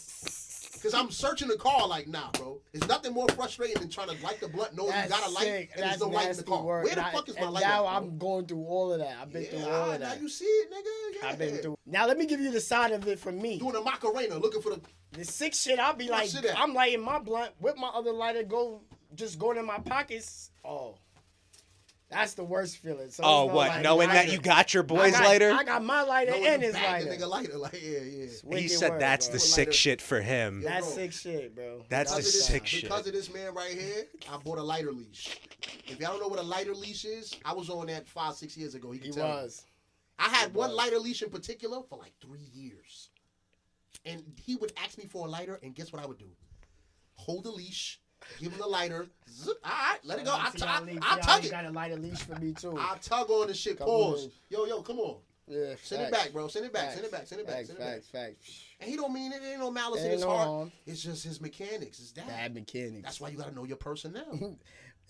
Because I'm searching the car like, nah, bro. It's nothing more frustrating than trying to light the blunt, knowing you That's got a light, sick. and there's That's no light in the nasty car. work. Where the And fuck is my and light now at, bro? I'm going through all of that. I've been through all alright, of now that. you see it, nigga. Yeah. I've been through. Now let me give you the side of it from me. Doing a Macarena, looking for the... The sick shit, I'll be Where my like, shit at? I'm lighting my blunt with my other lighter, just going in my pockets. Oh, that's the worst feeling. So Oh, it's no, what? like, Knowing that lighter. you got your I boy's got- lighter? I got my lighter knowing and you his bag the lighter. nigga lighter. Like, yeah. He Wicked said word, that's bro. the Lighter. sick shit for him. Yo, That's bro. sick shit, bro. That's the Because of this- sick shit. Because of this man right here, I bought a lighter leash. If y'all don't know what a lighter leash is, I was on that 5-6 years ago. He was. I had one lighter leash in particular for like 3 years. And he would ask me for a lighter, and guess what I would do? Hold the leash, give him the lighter. Zip, all right, let it go. I'll tug it. Got a lighter leash for me, too. I'll tug on the shit. Pause. Yo, come on. Yeah, send it back, bro. Send it back. Facts. And he don't mean it. Ain't no malice in his heart. It's just his mechanics. It's that. Bad mechanics. That's why you got to know your personnel.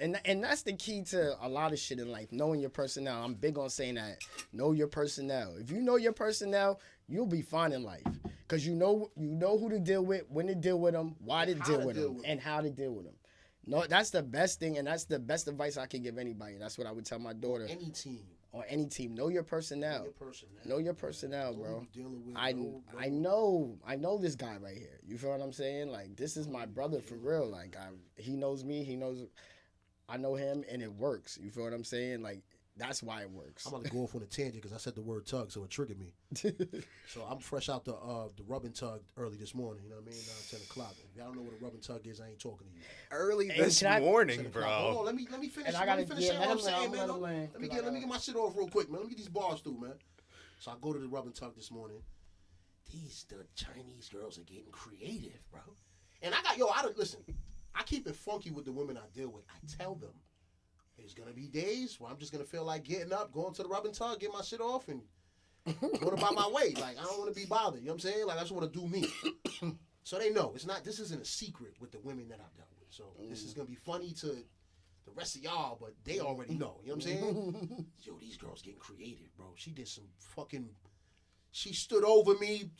And that's the key to a lot of shit in life, knowing your personnel. I'm big on saying that. Know your personnel. If you know your personnel, you'll be fine in life. Because you know who to deal with, when to deal with them, why to deal with them, and how to deal with them. No, that's the best thing, and that's the best advice I can give anybody. That's what I would tell my daughter. Any team. On any team. Know your personnel. Know your personnel, bro. I know this guy right here. You feel what I'm saying? Like, this is my brother for real. Like, he knows me. I know him, and it works. You feel what I'm saying? Like, that's why it works. I'm about to go off on a tangent because I said the word tug, so it triggered me. So I'm fresh out the rub and tug early this morning. You know what I mean? 10 o'clock. If y'all don't know what a rub and tug is, I ain't talking to you. Early this morning, bro. Hold on, let me finish. Let me finish saying what I'm saying, man. Let me get my shit off real quick, man. Let me get these bars through, man. So I go to the rub and tug this morning. The Chinese girls are getting creative, bro. And listen. I keep it funky with the women I deal with. I tell them there's gonna be days where I'm just gonna feel like getting up, going to the rub and tug, get my shit off, and going about my way. Like, I don't want to be bothered. You know what I'm saying? Like, I just want to do me. So they know this isn't a secret with the women that I've dealt with. So this is gonna be funny to the rest of y'all, but they already know. You know what I'm saying? Yo, these girls getting creative, bro. She did some fucking. She stood over me.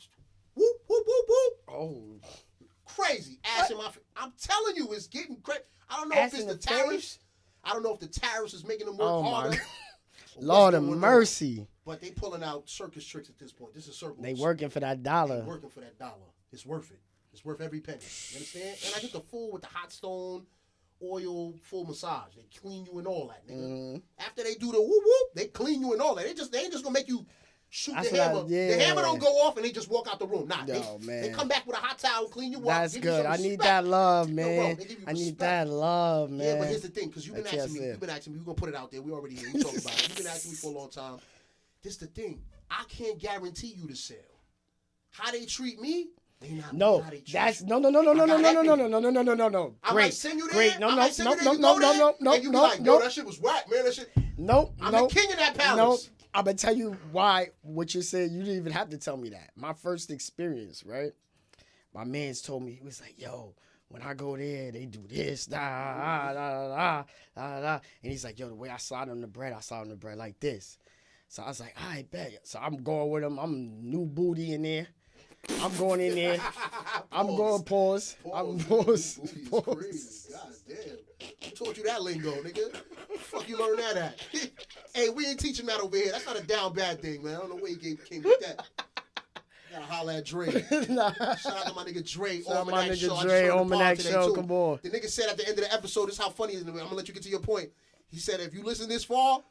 Whoop whoop whoop whoop. Oh. Crazy ass in my face. I'm telling you, it's getting crazy. I don't know if it's the tariffs. I don't know if the tariffs is making them work harder. Lord of mercy. But they pulling out circus tricks at this point. This is circus. They working for that dollar. They working for that dollar. It's worth it. It's worth every penny. You understand? And I get the full with the hot stone, oil, full massage. They clean you and all that, nigga. After they do the whoop whoop, they clean you and all that. They ain't just gonna make you shoot the hammer. The hammer don't go off and they just walk out the room. Nah, they come back with a hot towel, clean you up. That's good. I need that love, man. I need that love, man. Yeah, but here's the thing, because you've been asking me. We're gonna put it out there. We already here. We talking about it. You've been asking me for a long time. This the thing. I can't guarantee you the sale. How they treat me? No, that's no. I might send you there. Great. No. And you be like, yo, that shit was whack, man. That shit. I'm the king of that palace. I'm going to tell you why what you said. You didn't even have to tell me that. My first experience, right? My man's told me, he was like, yo, when I go there, they do this, And he's like, yo, the way I slide on the bread like this. So I was like, all right, bet. So I'm going with him. I'm new booty in there. I'm going in there. I'm going pause. I'm pause. Crazy. God damn. Who taught you that lingo, nigga? Where the fuck you learn that at? Hey, we ain't teaching that over here. That's not a down bad thing, man. I don't know where you came with that. You gotta holler at Dre. Shout out to my nigga Dre. Shout out my nigga Dre, Almanac Show. Come on. The nigga said at the end of the episode, this is how funny it is. I'm gonna let you get to your point. He said, if you listen this far,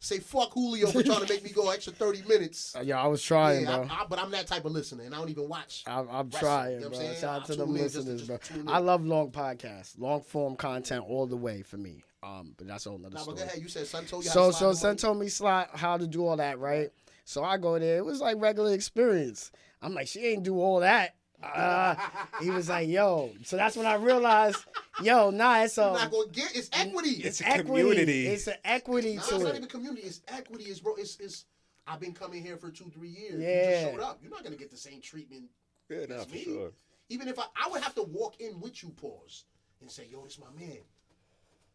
say fuck Julio for trying to make me go extra 30 minutes. Yeah, I was trying, bro. But I'm that type of listener, and I don't even watch. I'm trying, you know, bro. Shout out to them listeners, bro. I love long podcasts, long form content all the way for me. But that's a whole nother story. But go ahead. You said son told you So son told me how to do all that, right? So I go there. It was like regular experience. I'm like, she ain't do all that. He was like, yo. So that's when I realized, yo, nah, it's You're not gonna get. It's equity. It's a community. It's an equity to it's it. It's not even community. It's equity. It's I've been coming here for 2-3 years. Yeah. You just showed up. You're not gonna get the same treatment as me. Sure. Even if I would have to walk in with you, pause, and say, yo, this my man.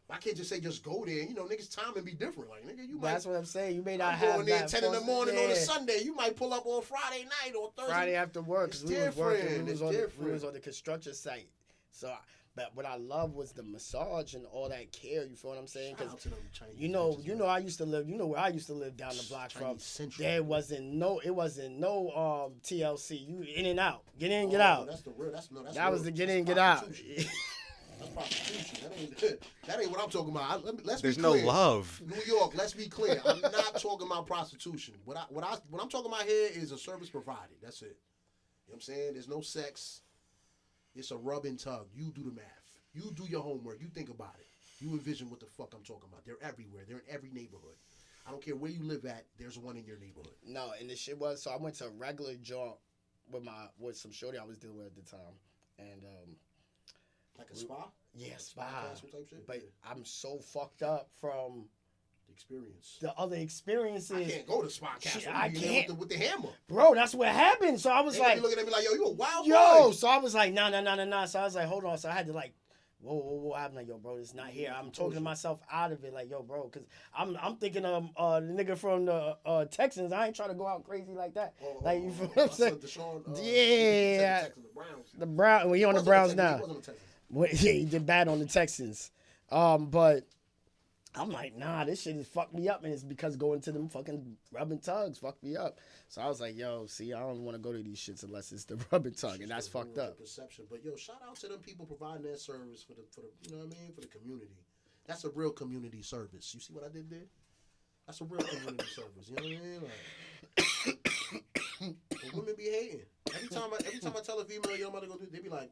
I can't just say just go there. You know, niggas' time and be different. Like, nigga, you might. That's what I'm saying. You may not I'm have going there that 10 in the morning on a Sunday. You might pull up on Friday night or Thursday. Friday after work, because we was working. We was on the construction site. So, but what I love was the massage and all that care. You feel what I'm saying? Because you know, I used to live. You know where I used to live down the block from. There wasn't no TLC. You in and out, get in, get out. That's the real. That was the get in, get out. That's prostitution. That ain't what I'm talking about. Let's There's be clear. no love. New York, let's be clear. I'm not talking about prostitution. What I'm talking about here is a service provided. That's it. You know what I'm saying? There's no sex. It's a rub and tug. You do the math. You do your homework. You think about it. You envision what the fuck I'm talking about. They're everywhere. They're in every neighborhood. I don't care where you live at. There's one in your neighborhood. No, and the shit was, so I went to a regular joint with some shorty I was dealing with at the time, and like a spa. Yeah, like spa. Type shit? But I'm so fucked up from the experience. The other experiences. I can't go to spa castle. I can't with the hammer, bro. That's what happened. So I was like, you looking at me like, yo, you a wild boy. boy. So I was like, nah. So I was like, hold on. So I had to like. Whoa, I'm like, yo, bro, it's not here. I'm talking to myself out of it, like, yo, bro, because I'm thinking of the nigga from the Texans. I ain't trying to go out crazy like that. Like, you feel what I'm saying? Yeah. The Browns. Well, he on the Browns now. Yeah, he did bad on the Texans. But I'm like, nah, this shit has fucked me up, and it's because going to them fucking rubbing tugs fucked me up. So I was like, yo, see, I don't want to go to these shits unless it's the rubbing tug, and that's fucked up. Perception, but yo, shout out to them people providing that service for the you know what I mean, for the community. That's a real community service. You see what I did there? That's a real community service. You know what I mean? Like, but women be hating. Every time I tell a female, yo, I'm about to go do, they be like,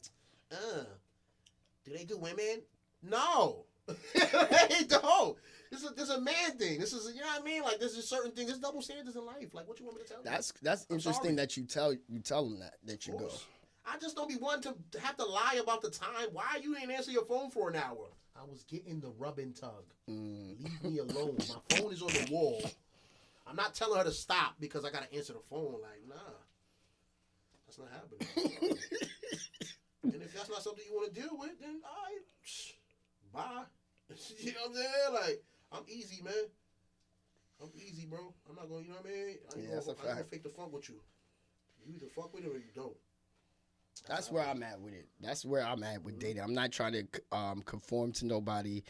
do they do women? No. They don't. This is a man thing. This is, you know what I mean? Like, there's just certain things. There's double standards in life. Like, what you want me to tell you? That's interesting that you tell them that you go. I just don't be one to have to lie about the time. Why you ain't answer your phone for an hour? I was getting the rubbing tug. Leave me alone. My phone is on the wall. I'm not telling her to stop because I gotta answer the phone. Like, nah, that's not happening. And if that's not something you want to deal with, then all right, bye. You know what I'm saying? Like, I'm easy, man. I'm easy, bro. I'm not going, you know what I mean? I ain't gonna fake the funk with you. You either fuck with it or you don't. That's where I'm at with it. That's where I'm at with dating. I'm not trying to conform to nobody.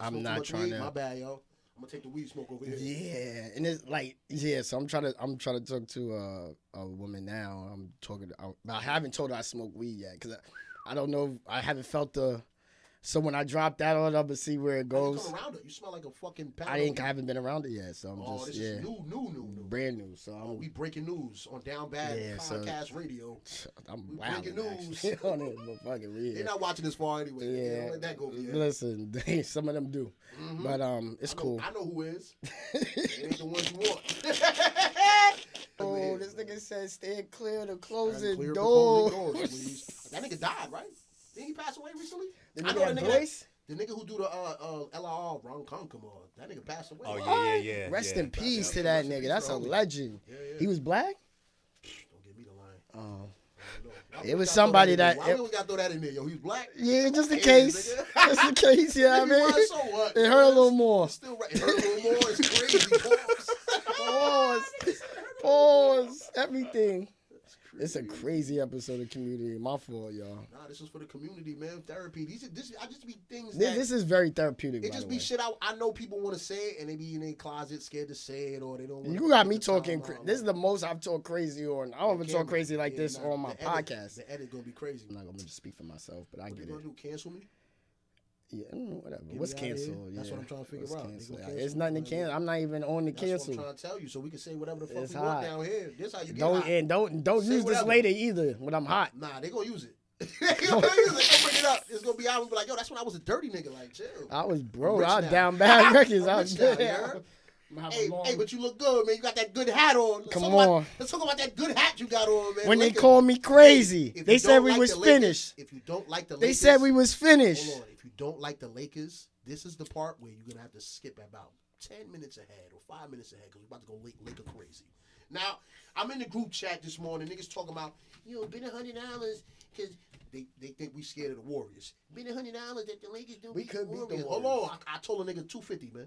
I'm not trying to. My bad, yo. I'm gonna take the weed smoke over here. Yeah, and it's like, yeah. So I'm trying to talk to a woman now. I haven't told her I smoke weed yet because I don't know. I haven't felt the. So when I drop that on up and see where it goes. You come around it. You smell like a fucking pound. I haven't been around it yet, so I'm this is new. Brand new. So we breaking news on Down Bad podcast radio. I'm breaking news on it, motherfucking real. They're not watching this far anyway. Yeah, don't let that go. Listen, some of them do, but it's cool. I know who is. They ain't the ones you want. Oh, this nigga said stay clear of the closing doors. That nigga died, right? Didn't he pass away recently? The nigga who do the LRR, Ron Conkamore, that nigga passed away. Oh, yeah. Rest in peace to that nigga. That's a legend. Yeah. He was black? Don't give me the line. Oh. It was somebody that... Why we gotta throw that in there? Yo, he was black? Yeah, just in case. Just in case, yeah, I mean. So what? It hurt a little more. Still right. It hurt a little more. It's crazy. Pause. Everything. It's a crazy episode of Community. My fault, y'all. Nah, this is for the community, man. Therapy. I just be things this is very therapeutic, it just be shit I know people want to say it, and they be in their closet scared to say it, or they don't want You got me talking. This is the most I've talked crazy on. I don't even talk crazy like this on my podcast. The edit gonna be crazy. I'm not going to just speak for myself, but I get it. What you gonna do, cancel me? Yeah, whatever. What's canceled? That's what I'm trying to figure out. It's nothing to cancel. I'm not even on the cancel. That's what I'm trying to tell you, so we can say whatever the fuck we want down here. This how you get hot. And don't use this later either when I'm hot. Nah, they gonna use it. They gonna use it. They bring it up. It's gonna be out and be like, yo, that's when I was a dirty nigga. Like, chill. I was Down Bad Records. I was there. Hey, but you look good, man. You got that good hat on. Come on. Let's talk about that good hat you got on, man. When they called me crazy, they said we was finished. If you don't like the Lakers, they said we was finished. Hold on. If you don't like the Lakers, this is the part where you're going to have to skip about 10 minutes ahead or 5 minutes ahead because we're about to go Laker crazy. Now, I'm in the group chat this morning. Niggas talking about, been $100 because they think we scared of the Warriors. Been $100 that the Lakers don't beat the Warriors. Hold on. I told a nigga $250, man.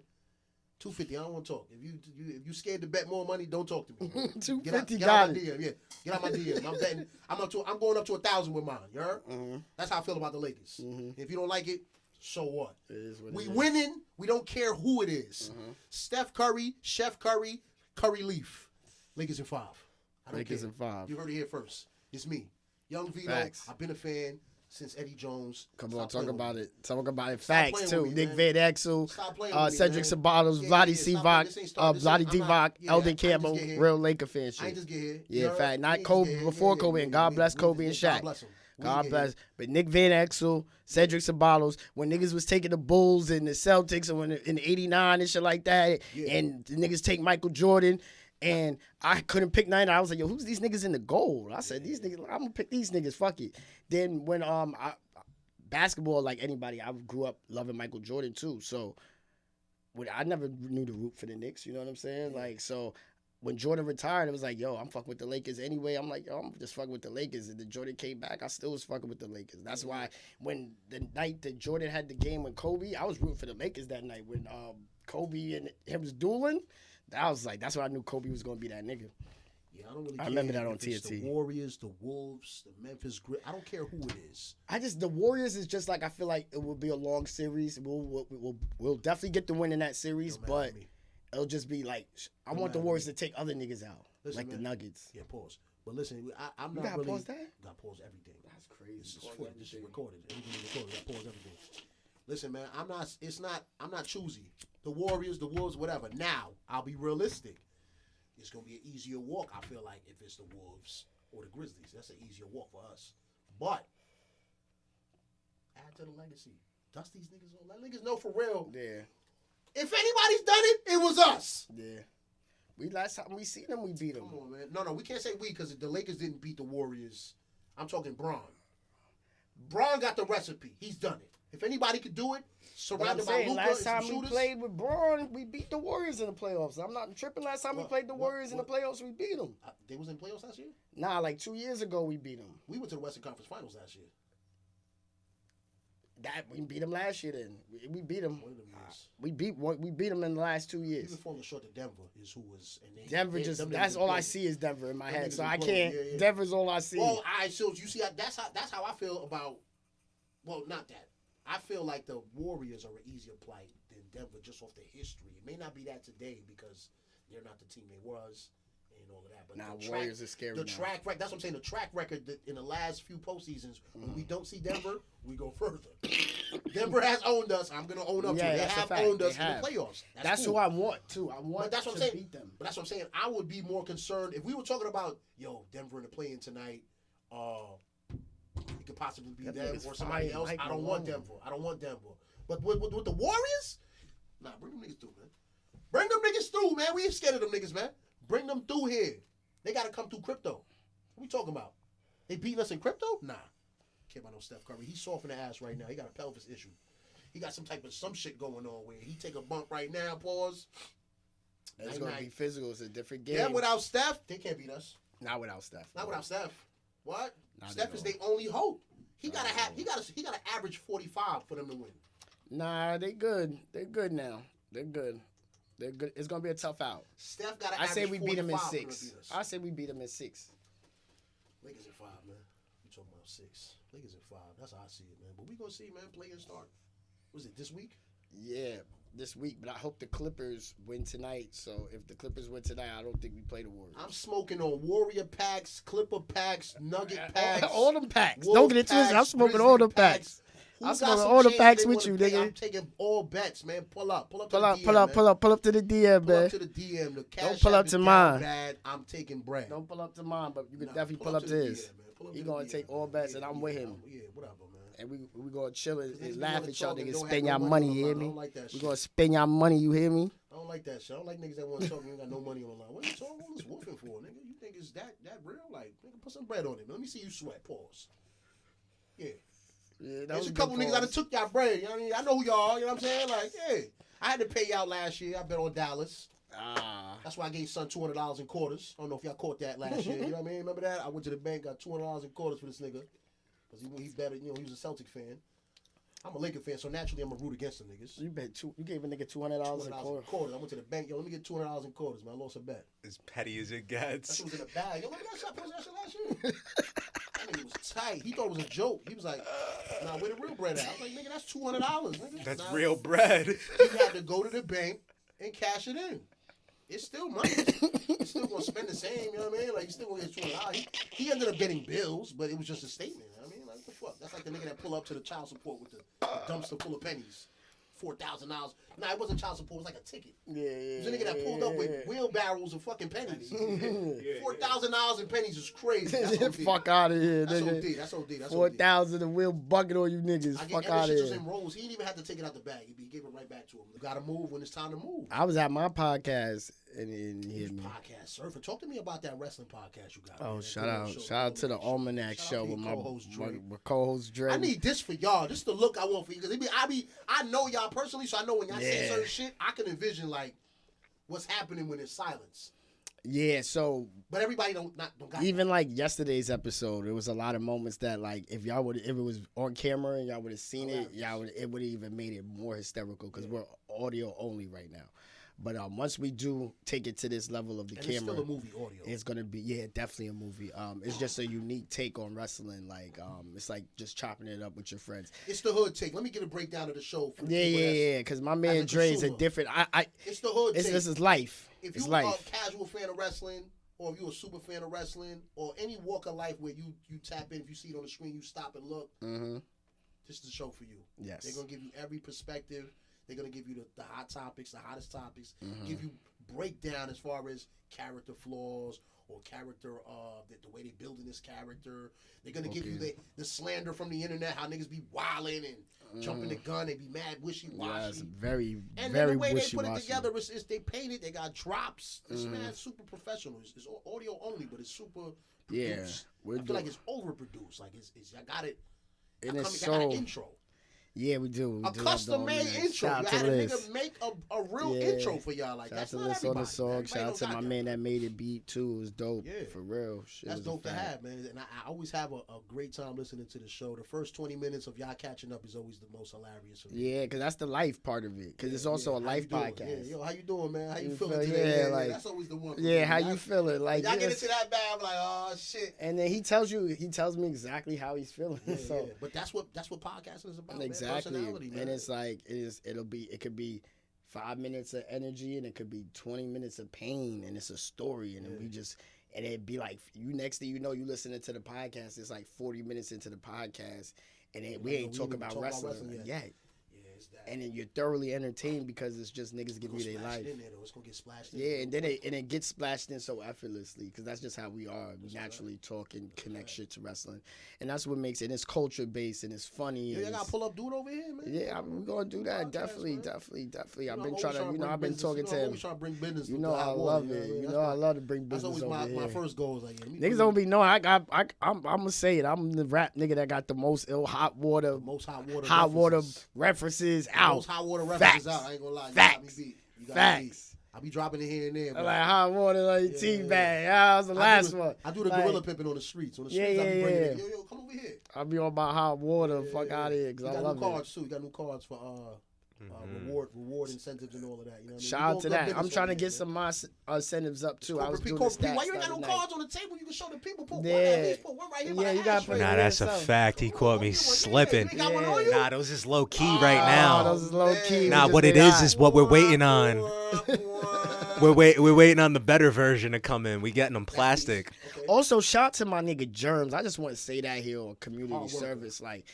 $250. I don't want to talk. If you scared to bet more money, don't talk to me. $250. Get out my DM. Yeah, get out my DM. I'm betting. I'm going up to 1,000 with mine. You heard? Mm-hmm. That's how I feel about the Lakers. Mm-hmm. If you don't like it, so what? It is what we winning. We don't care who it is. Mm-hmm. Steph Curry, Chef Curry, Curry Leaf. Lakers in 5. I don't Lakers care. in 5. You heard it here first. It's me, Young Vito. Facts. I've been a fan since Eddie Jones. Come on, talk about it. Talk about it. Facts too. Me, Nick Van Exel, Cedric me, Sabatos, Vladi Divac, Eldon Campbell, real Laker fan shit. I ain't just get here. Yeah, fact. Not Kobe before Kobe, and God bless Kobe and Shaq. God bless. But Nick Van Exel, Cedric Ceballos, when niggas was taking the Bulls and the Celtics and when in '89 and shit like that, and the niggas take Michael Jordan, and I couldn't pick none. I was like, yo, who's these niggas in the gold? I said, these niggas, I'm gonna pick these niggas. Fuck it. Then when basketball, like anybody, I grew up loving Michael Jordan too. So I never knew the root for the Knicks. You know what I'm saying? Like so. When Jordan retired, it was like, yo, I'm fucking with the Lakers anyway. I'm like, yo, I'm just fucking with the Lakers. And then Jordan came back, I still was fucking with the Lakers. That's why when the night that Jordan had the game with Kobe, I was rooting for the Lakers that night. When Kobe and him was dueling, I was like, that's why I knew Kobe was going to be that nigga. Yeah, I don't really care. I remember that on if it's TNT. The Warriors, the Wolves, the Memphis Grit. I don't care who it is. The Warriors is just like, I feel like it will be a long series. We'll definitely get the win in that series, but it'll just be like, I want the Warriors to take other niggas out, like man, the Nuggets. Yeah, pause. But listen, I'm not really. You gotta pause that? Got to pause everything. That's crazy. This is recorded. Everything is recorded. Got to pause everything. Listen, man, I'm not choosy. The Warriors, the Wolves, whatever. Now, I'll be realistic. It's going to be an easier walk, I feel like, if it's the Wolves or the Grizzlies. That's an easier walk for us. But, add to the legacy. Dust these niggas on. Let niggas know for real. Yeah. If anybody's done it, it was us. Yeah. Last time we seen them, we beat them. Come on, man. No, we can't say we because the Lakers didn't beat the Warriors. I'm talking Bron. Bron got the recipe. He's done it. If anybody could do it, surrounded by Luka last time and some we shooters, played with Braun, we beat the Warriors in the playoffs. I'm not tripping. Last time we played the Warriors in the playoffs, we beat them. They was in playoffs last year? Nah, like 2 years ago, we beat them. We went to the Western Conference Finals last year. We beat them last year. Then we beat them. One of them years. We beat them in the last 2 years. Even falling short to Denver is who was. And Denver that's all I see is Denver in my head. So I can't. Yeah. Denver's all I see. Well, all right. So you see, that's how I feel about. Well, not that. I feel like the Warriors are an easier plight than Denver just off the history. It may not be that today because they're not the team they was and all of that. But the Warriors are scary. The track record, that's what I'm saying. The track record that in the last few postseasons, when we don't see Denver, we go further. Denver has owned us. I'm going to own up to it. They have owned us in the playoffs. That's cool. Who I want, too. I want that's what to I'm saying. beat them. But that's what I'm saying. I would be more concerned if we were talking about, Denver in the play-in tonight, it could possibly be them or somebody else. I don't want Denver. But with the Warriors, nah, bring them niggas through, man. Bring them niggas through, man. We ain't scared of them niggas, man. Bring them through here. They got to come through crypto. What we talking about? They beating us in crypto? Nah. Care about no Steph Curry. He's soft in the ass right now. He got a pelvis issue. He got some shit going on where he take a bump right now, pause. It's going to be physical. It's a different game. Yeah, without Steph, they can't beat us. Not without Steph. Not without Steph. What? Steph is their only hope. He gotta average 45 for them to win. Nah, they good. They're good now. They're good. It's gonna be a tough out. Steph gotta. I say we beat them in 6. I say we beat them in 6. Lakers in 5, man. We talking about 6. Lakers in 5. That's how I see it, man. But we gonna see, man. Play-in start. Was it this week? Yeah, this week. But I hope the Clippers win tonight. So if the Clippers win tonight, I don't think we play the Warriors. I'm smoking on Warrior packs, Clipper packs, Nugget packs, all them packs. Wolf Don't get it twisted. I'm smoking all them packs. I'm smoking all the packs with you, nigga. I'm taking all bets, man. Pull up to the DM, pull up to the DM, man. Pull up to the DM. The cash don't pull up to mine. Bad. I'm taking bread. Don't pull up to mine, but you can definitely pull up to his. He gonna take all bets, and I'm with him. Yeah, whatever, man. And we gonna chill and laugh at y'all niggas. Don't Spend have y'all no money, money you hear on the me? line. I don't like that We shit. gonna spend y'all money, you hear me? I don't like that shit. I don't like niggas that want to talk. You ain't got no money on the line. What you talking all this woofing for, nigga? You think it's that real? Like, nigga, put some bread on it. Let me see you sweat. Pause. Yeah. There's a couple niggas that took y'all bread. You know what I mean? I know who y'all are. You know what I'm saying? Like, yeah. I had to pay y'all last year. I bet on Dallas. That's why I gave son $200 in quarters. I don't know if y'all caught that last year. You know what I mean? Remember that? I went to the bank, got $200 in quarters for this nigga. Because he better, he was a Celtic fan. I'm a Laker fan, so naturally I'm going to root against them niggas. You gave a nigga $200 in quarters. I went to the bank. Yo, let me get $200 in quarters, man. I lost a bet. As petty as it gets. That shit was in a bag. Yo, remember that shit? I posted that shit last year. That nigga was tight. He thought it was a joke. He was like, nah, where the real bread at? I was like, nigga, that's $200, nigga. That's real bread. He had to go to the bank and cash it in. It's still money. He's still going to spend the same, you know what I mean? Like, he's still going to get $200. He ended up getting bills, but it was just a statement. You know what I mean? Like, what the fuck? That's like the nigga that pull up to the child support with the dumpster full of pennies. $4,000. Nah, it wasn't child support. It was like a ticket. Yeah. It was a nigga that pulled up with wheelbarrows of fucking pennies. $4,000 in pennies is crazy. That's OD. Fuck out of here, That's nigga. OD. That's OD. That's 4,000 a wheel bucket on you niggas. Fuck out of here. here. In rolls. He didn't even have to take it out the bag. He gave it right back to him. You gotta move when it's time to move. I was at my podcast and he hit me. Podcast surfer. Talk to me about that wrestling podcast you got. Oh, man. shout out to the Almanac show with my co-host Dre. I need this for y'all. This is the look I want for you because I know y'all personally, so I know when y'all say certain shit, I can envision like what's happening when it's silence. Yeah, so but everybody don't got even that. Like yesterday's episode, there was a lot of moments that like if it was on camera and y'all would have seen it, it would have even made it more hysterical because we're audio only right now. But once we do take it to this level of the camera, it's still a movie audio. It's gonna be definitely a movie. It's just a unique take on wrestling. Like it's like just chopping it up with your friends. It's the hood take. Let me get a breakdown of the show. Yeah. Because my man Dre is a different. It's the hood take. This is life. If it's you're life. a casual fan of wrestling, or if you're a super fan of wrestling, or any walk of life where you tap in, if you see it on the screen, you stop and look. Mm-hmm. This is the show for you. Yes. They're gonna give you every perspective. They're going to give you the hot topics, the hottest topics, Mm-hmm. give you breakdown as far as character flaws or character, the way they're building this character. They're going to give you the slander from the internet, how niggas be wilding and jumping the gun. They be mad wishy-washy. Yes, very, and very then the way they put it wishy-washy. together is they paint it, they got drops. It's man super professional. It's audio only, but it's super produced. I feel like it's overproduced. Like I got it. And it's I got an intro. Yeah, we do. A custom-made intro. You had a nigga make a real intro for y'all. Like that's not everybody. On the song. Shout out to my man that made it beat too. It was dope. Yeah, for real. Shit, that's dope to have, man. And I always have a great time listening to the show. The first 20 minutes of y'all catching up is always the most hilarious for me. Yeah, because that's the life part of it. Because it's also a life podcast. Yeah, yo, how you doing, man? How you feeling today? Yeah, like, that's always the one. Yeah, how you feeling? Like I get into that bad, I'm like, oh shit. And then he tells me exactly how he's feeling. Yeah, so, but that's what podcasting is about. Exactly. Man. Personality, man. And it's like it could be 5 minutes of energy and it could be 20 minutes of pain and it's a story and and it'd be like next thing you know you listening to the podcast, it's like 40 minutes into the podcast and we ain't talking about wrestling yet. And then you're thoroughly entertained because it's just niggas giving you their life. It's gonna get splashed in. Yeah, and then it gets splashed in so effortlessly because that's just how we are. We naturally talk and connect shit to wrestling, and that's what makes it. And it's culture based and it's funny. Yeah, you gotta pull up dude over here, man. Yeah, we're gonna do that. Definitely. I've been trying to. I've been talking to him. Trying to bring business. I love it. I love to bring business. That's always my first goal. Is like niggas don't be knowing. I'm gonna say it. I'm the rap nigga that got the most hot water references out. Most hot water references out. I ain't gonna lie. Facts. Facts. I be dropping it here and there. I like hot water like tea bag. That was the last one. I do the gorilla pimping on the streets. On the streets, I be bringing it. Yo, come over here. I be on my hot water. Fuck out of here because I love it. You got new cards too. You got new cards for reward incentives and all of that. You know what I mean? Shout out to that. I'm trying to get some of my incentives up too. I was doing the stats. Why you ain't got no cards on the table? You can show the people. Put one right here. Yeah, you got. Nah, that's a fact. He caught me slipping. Nah, those is low key right now. Those is low key. Nah, what it is what we're waiting on. We're waiting on the better version to come in. We getting them plastic. Okay. Also, shout to my nigga Germs. I just want to say that here on community service, like.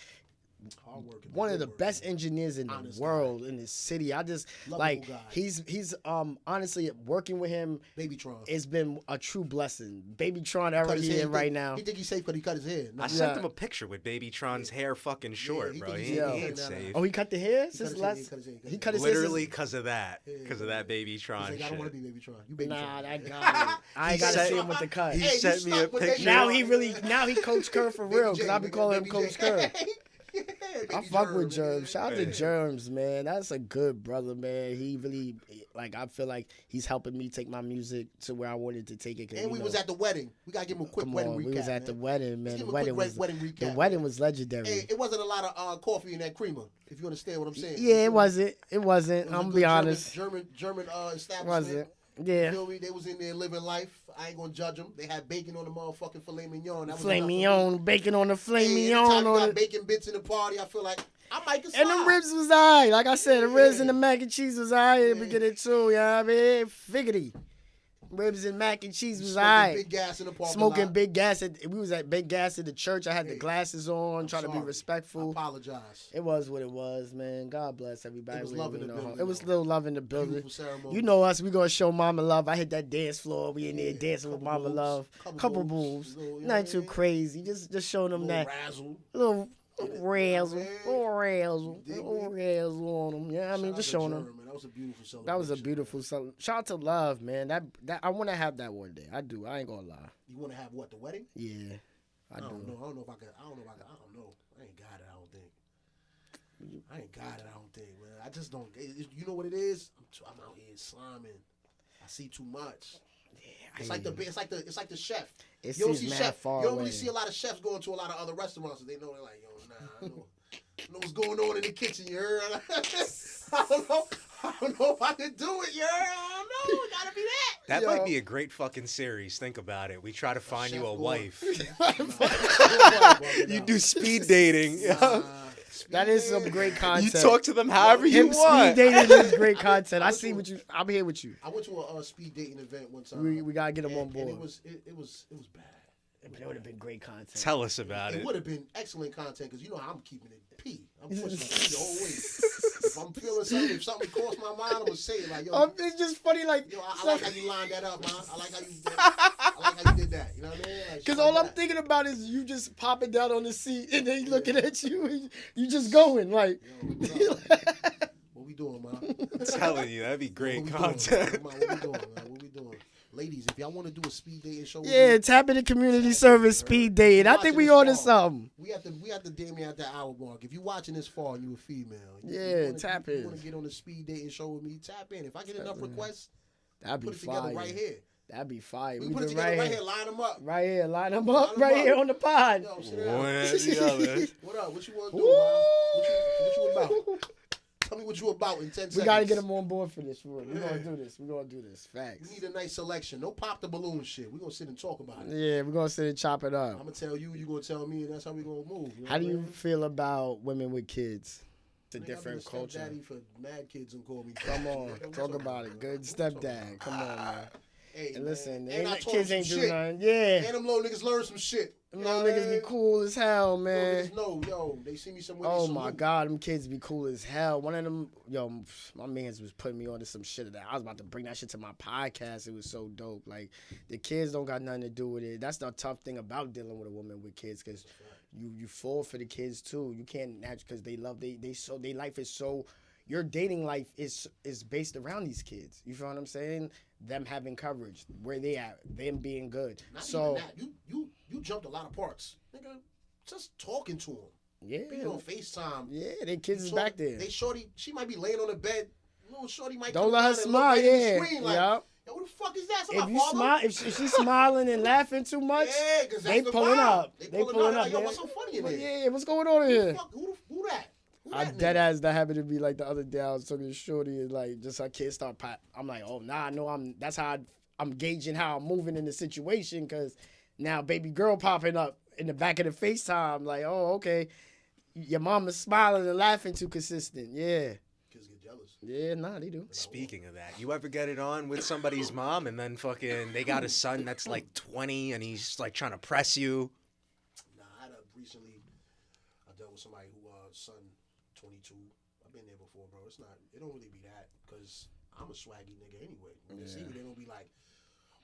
One of the best engineers in the world, in this city. I just like he's honestly working with him. Babytron, it's been a true blessing. Babytron era here right now. He think he's safe because he cut his hair. I sent him a picture with Babytron's hair fucking short, bro. He ain't safe. Oh, he cut the hair? He cut his hair literally because of that. Because of that Babytron shit. I don't want to be Babytron. You Babytron. Nah, that guy. I ain't gotta see him with the cut. He sent me a picture. Now he Coach Kerr for real because I be calling him Coach Kerr. I fuck with Germs. Shout out to Germs, man. That's a good brother, man. He really, I feel like he's helping me take my music to where I wanted to take it. And we was at the wedding. We got to give him a quick wedding recap. We was at the wedding, man. The wedding was legendary. Hey, it wasn't a lot of coffee in that creamer, if you understand what I'm saying. Yeah, it wasn't. I'm going to be honest. German establishment. Wasn't. Yeah. You feel me? They was in there living life. I ain't gonna judge them. They had bacon on the motherfucking filet mignon. Filet mignon, bacon on the filet mignon. Anytime you got bacon bits in the party, I feel like I might get and the ribs was alright. Like I said, the ribs and the mac and cheese was alright. We get it too, you know what I mean? Figgity. Ribs and mac and cheese was Smoking alright. big gas in the parking Smoking lot. big gas. We was at big gas at the church. I had the Hey, glasses on, I'm trying to be sorry. I respectful. apologize. It was what it was, man. God bless everybody. It was We love in ain't the no building, It was though. little love in the building. Beautiful ceremony. You know us. We gonna show Mama love. I hit that dance floor. We in there Yeah, dancing with couple Mama moves, love. couple Couple moves, moves. little, you know Nothing what I too mean? crazy. Just showing them Little that razzle. little Get it, razzle, you know what I mean? little razzle, You dig little me? razzle on them. Yeah, I mean, Shout just out to showing them. German. That was a beautiful celebration. That was a beautiful man. shout out to Love, man. That I want to have that one day. I do. I ain't gonna lie. You want to have what? The wedding? Yeah, I don't do. know. I don't know if I can. I don't know. I don't know. I ain't got it. I don't think. I ain't got it. I don't think, man. I just don't. You know what it is? I'm out here sliming. I see too much. It's like the chef. It You don't seems see mad chef. far You don't away. really see a lot of chefs going to a lot of other restaurants. They know they're like, yo, nah, I know what's going on in the kitchen. You heard? I don't know. I don't know if I can do it. You heard? I don't know. It gotta be that. That Yo. might be a great fucking series. Think about it. We try to find you chef a going. wife. You You do speed dating. That is some great You content. talk to them however you Him want. speed dating is great content. I I went see to what you. I'm here with you. I went to a speed dating event one time. We gotta get him on and board. it was bad. It would have been great content. Tell us about It it. would have been excellent content because you know how I'm keeping it P. I'm pushing P the whole way. If I'm feeling something, if something crossed my mind, I'm gonna say it like, yo, It's just funny, like, yo, I like how you lined that up, man. I like how you did that. You know what I mean? Like, because shit all like I'm that. thinking about is you just popping down on the seat and then he looking at you. And you just going like. Yo, what's up? What we doing, man? I'm telling you, that'd be great What we content. doing, man? What we doing, man? What we doing? Ladies, if y'all want to do a speed dating show, with Yeah, me, tap into community service speed dating. I think we Watching on to this fall. something. we have to date me at the hour mark. If you watching this fall and you a female, Yeah, tap You in. want to get on the speed dating show with me? Tap in. If I get enough Tap in. requests, That'd be put it together fire. right here. That'd be fire. We We put it do together right here. Line them up. Right here. Line them Line up 'em right up. here on the pod. Yo, sit down. One after the other. What up? What you want to Woo! do, man? What you about? Tell me what you about in 10 seconds. We gotta get them on board for this. We're gonna do this. We're gonna do this. Facts. We need a nice selection. No pop the balloon shit. We're going to sit and talk about it. Yeah, we're gonna sit and chop it I'm up. going to tell you, you're going to tell me, and that's how we're going to move. You know How do what I you mean? feel about women with kids? It's a Nigga, different I've been a culture. stepdaddy for mad kids and call me. Come on, Nigga, talk what's about up, it. Good man? What you talking stepdad. about? Come on, man. Hey, And listen, man. And I the taught kids them ain't some do shit. nothing. Yeah. And them little niggas learn some shit. Them little niggas be cool as hell, man. No, yo, they see me somewhere. Oh my God, them kids be cool as hell. One of them, yo, my man's was putting me onto some shit that I was about to bring that shit to my podcast. It was so dope. Like the kids don't got nothing to do with it. That's the tough thing about dealing with a woman with kids, because you fall for the kids too. You can't because they love they life is so. Your dating life is based around these kids. You feel what I'm saying? Them having coverage, where they at, them being good. Not So even that. You jumped a lot of parts, nigga. Just talking to them. yeah, Being on FaceTime. yeah, they kids is Shorty- back there. They shorty, she might be laying on the bed. Little shorty might Don't come let her around and look smile. right at the Yeah, screen like, yup. yo, what the fuck is that? That's If my you father? smile, if she's smiling and laughing too much, Yeah, because they that's the pulling vibe. up. They They pulling pulling up. up, Like, yo, man. what's so funny in But there? yeah, what's going on Who the here? fuck- Who that? Who I that dead nigga? ass that happened to be like the other day. I was talking to Shorty and like just her kids start pop. I'm like, oh nah, I know that's how I'm gauging how I'm moving in the situation, because now baby girl popping up in the back of the FaceTime. Like, oh okay, your mama's smiling and laughing too consistent. Yeah, Kids get jealous. yeah, nah, they do. Speaking of that, you ever get it on with somebody's mom and then fucking they got a son that's like 20 and he's like trying to press you? Nah, I recently dealt with somebody who son 22. I've been there before, bro. It don't really be that, because I'm a swaggy nigga anyway. When they see me, they don't be like,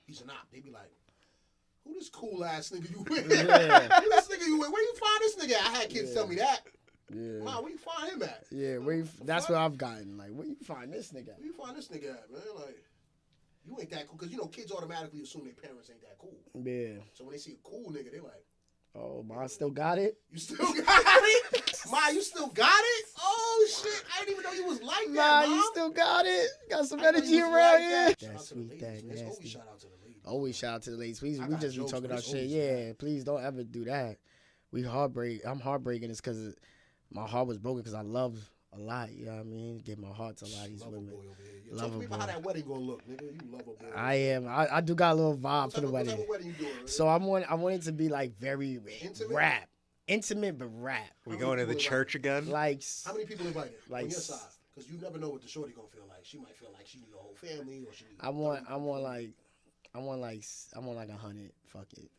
he's an op. They be like, who this cool ass nigga you with? Yeah. Who this nigga you with? Where you find this nigga at? I had kids tell me that. Yeah, Ma, where you find him at? yeah. That's what I've gotten. Like, where you find this nigga? Where you find this nigga at, man? Like, you ain't that cool. Because, you know, kids automatically assume their parents ain't that cool. Yeah. So when they see a cool nigga, they like, Oh, ma still got it. you still got it? Ma, you still got it? Oh, shit. I didn't even know you was like Nah, that, Mom. you still got it. Got some I didn't know energy you was around like here. that. Shout out That's to the sweet, ladies, that man. It's always nasty. shout out to the ladies. Always shout out to the ladies. Please, I we got just be jokes, talking but about it's shit. always Yeah, that. please don't ever do that. I'm heartbreaking. It's because my heart was broken because I love a lot. You know what I mean? Give my heart to a lot of these Lover women. boy over here. Yeah, Lover talk to me about boy. how that wedding gonna look, nigga. You lover boy. I am. I do got a little vibe What for the type wedding. of wedding you doing? So I want it to be like very Intimate? rap. Intimate but rap. We going to the church again? Like How many people invited Like on your s- side? Because you never know what the shorty gonna feel like. She might feel like she need a whole family, or she need. I want like I want like 100. Fuck it.